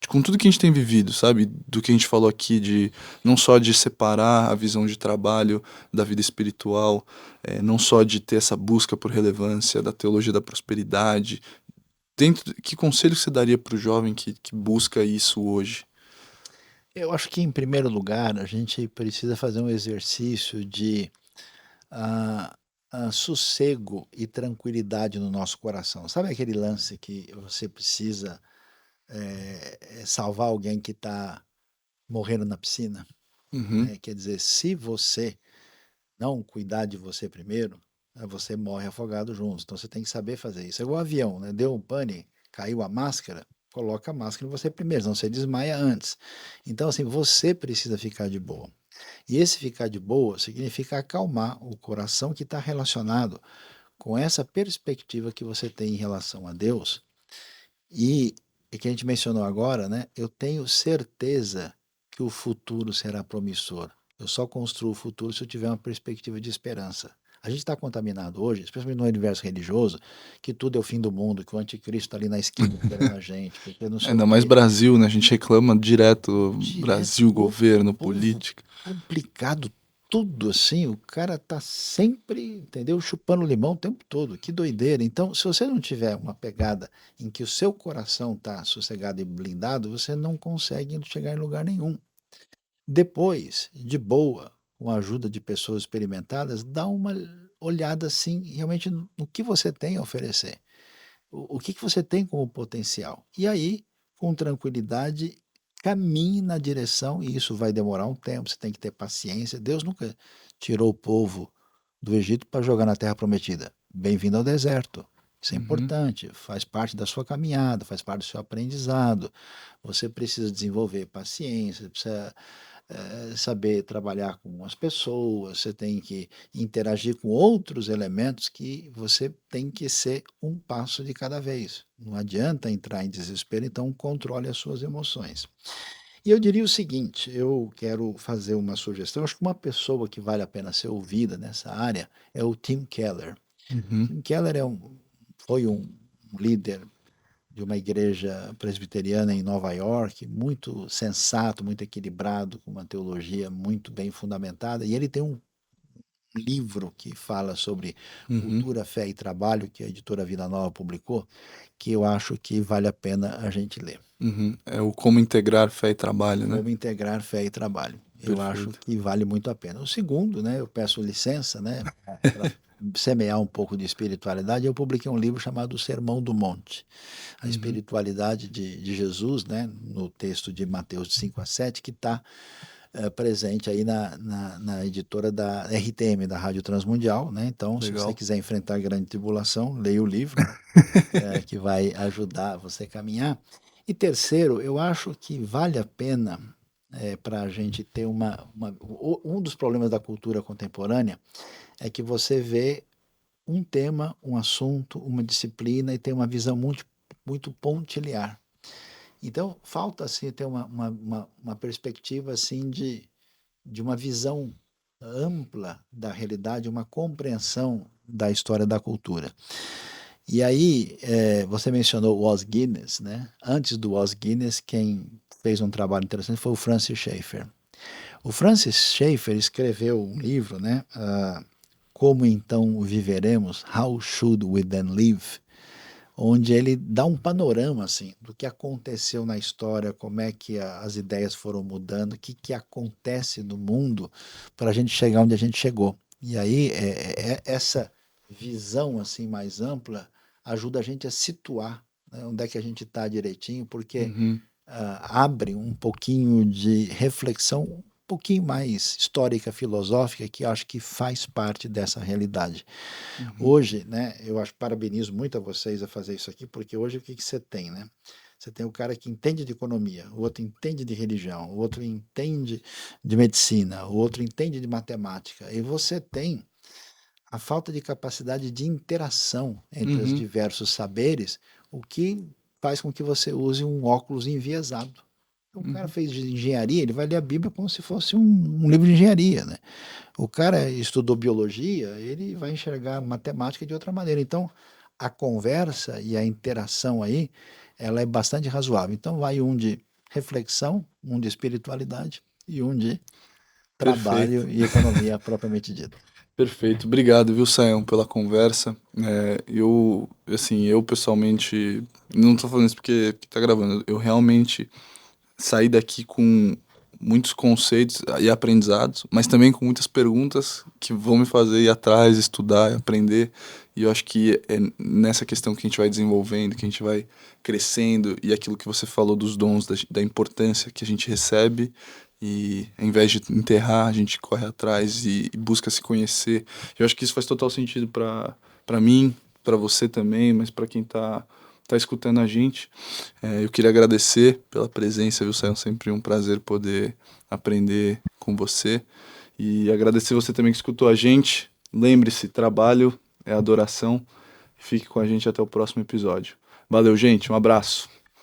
Speaker 1: com tudo que a gente tem vivido, sabe? Do que a gente falou aqui, de não só de separar a visão de trabalho da vida espiritual, não só de ter essa busca por relevância da teologia da prosperidade. Que conselho você daria para o jovem que busca isso hoje?
Speaker 2: Eu acho que, em primeiro lugar, a gente precisa fazer um exercício de ah, sossego e tranquilidade no nosso coração. Sabe aquele lance que você precisa salvar alguém que está morrendo na piscina?
Speaker 1: Uhum,
Speaker 2: Né? Quer dizer, se você não cuidar de você primeiro, né, você morre afogado junto. Então você tem que saber fazer isso. É igual avião, né? Deu um pane, caiu a máscara, coloca a máscara em você primeiro, senão você desmaia antes. Então, assim, você precisa ficar de boa. E esse ficar de boa significa acalmar o coração que está relacionado com essa perspectiva que você tem em relação a Deus e que a gente mencionou agora, né? Eu tenho certeza que o futuro será promissor. Eu só construo o futuro se eu tiver uma perspectiva de esperança. A gente está contaminado hoje, especialmente no universo religioso, que tudo é o fim do mundo, que o anticristo está ali na esquina esperando a gente, porque não sei o
Speaker 1: ainda mais
Speaker 2: quê.
Speaker 1: Brasil, né? A gente reclama direto,
Speaker 2: Direto,
Speaker 1: Brasil,
Speaker 2: o
Speaker 1: governo,
Speaker 2: povo
Speaker 1: política.
Speaker 2: complicado, tudo assim, o cara tá sempre, entendeu? Chupando limão o tempo todo, que doideira. Então, se você não tiver uma pegada em que o seu coração tá sossegado e blindado, você não consegue chegar em lugar nenhum. Depois, de boa, com a ajuda de pessoas experimentadas, dá uma olhada assim, realmente no que você tem a oferecer. O que que você tem como potencial? E aí, com tranquilidade, caminhe na direção, e isso vai demorar um tempo, você tem que ter paciência. Deus nunca tirou o povo do Egito para jogar na Terra Prometida. Bem-vindo ao deserto. Isso é
Speaker 1: Uhum,
Speaker 2: importante, faz parte da sua caminhada, faz parte do seu aprendizado. Você precisa desenvolver paciência, precisa saber trabalhar com as pessoas, você tem que interagir com outros elementos que você tem que ser um passo de cada vez. Não adianta entrar em desespero, então controle as suas emoções. E eu diria o seguinte, eu quero fazer uma sugestão, acho que uma pessoa que vale a pena ser ouvida nessa área é o Tim Keller.
Speaker 1: Uhum.
Speaker 2: Tim Keller foi um líder de uma igreja presbiteriana em Nova York, muito sensato, muito equilibrado, com uma teologia muito bem fundamentada, e ele tem um livro que fala sobre
Speaker 1: Uhum.
Speaker 2: cultura, fé e trabalho, que a editora Vida Nova publicou, que eu acho que vale a pena a gente ler.
Speaker 1: Uhum. É o Como Integrar Fé e Trabalho, né?
Speaker 2: Como integrar fé e trabalho. Eu acho
Speaker 1: Perfeito.
Speaker 2: que vale muito a pena. O segundo, né, eu peço licença, né, para semear um pouco de espiritualidade, eu publiquei um livro chamado O Sermão do Monte, a
Speaker 1: Uhum.
Speaker 2: espiritualidade de Jesus, né, no texto de Mateus 5-7, que está presente aí na editora da RTM, da Rádio Transmundial, né? Então, se você
Speaker 1: Legal.
Speaker 2: quiser enfrentar a grande tribulação, leia o livro, que vai ajudar você a caminhar. E terceiro, eu acho que vale a pena para a gente ter um dos problemas da cultura contemporânea é que você vê um tema, um assunto, uma disciplina e tem uma visão muito, muito pontilhar. Então, falta assim, ter uma perspectiva assim, de uma visão ampla da realidade, uma compreensão da história da cultura. E aí, você mencionou o Os Guinness, né? Antes do Os Guinness, quem fez um trabalho interessante foi o Francis Schaeffer. O Francis Schaeffer escreveu um livro, né? Como então viveremos? How should we then live? Onde ele dá um panorama assim do que aconteceu na história, como é que as ideias foram mudando, o que acontece no mundo para a gente chegar onde a gente chegou. E aí essa visão assim mais ampla ajuda a gente a situar, né, onde é que a gente está direitinho, porque
Speaker 1: Uhum.
Speaker 2: abre um pouquinho de reflexão, um pouquinho mais histórica, filosófica, que eu acho que faz parte dessa realidade.
Speaker 1: Uhum.
Speaker 2: Hoje, né, eu acho, parabenizo muito a vocês a fazer isso aqui, porque hoje o que você tem, né? Você tem o cara que entende de economia, o outro entende de religião, o outro entende de medicina, o outro entende de matemática, e você tem a falta de capacidade de interação entre os
Speaker 1: Uhum.
Speaker 2: diversos saberes, o que faz com que você use um óculos enviesado. O cara
Speaker 1: Uhum.
Speaker 2: fez engenharia, ele vai ler a Bíblia como se fosse um livro de engenharia, né? O cara estudou biologia, ele vai enxergar matemática de outra maneira. Então, a conversa e a interação aí, ela é bastante razoável. Então, vai um de reflexão, um de espiritualidade e um de
Speaker 1: Perfeito.
Speaker 2: trabalho e economia propriamente dita.
Speaker 1: Perfeito. Obrigado, viu, Sayão, pela conversa. Eu pessoalmente, não tô falando isso porque tá gravando, eu realmente saí daqui com muitos conceitos e aprendizados, mas também com muitas perguntas que vão me fazer ir atrás, estudar, aprender. E eu acho que é nessa questão que a gente vai desenvolvendo, que a gente vai crescendo, e aquilo que você falou dos dons, da importância que a gente recebe, e ao invés de enterrar, a gente corre atrás e busca se conhecer. Eu acho que isso faz total sentido para mim, para você também, mas para quem tá escutando a gente. Eu queria agradecer pela presença, viu, Sayão? Sempre um prazer poder aprender com você. E agradecer você também que escutou a gente. Lembre-se, trabalho é adoração. Fique com a gente até o próximo episódio. Valeu, gente. Um abraço.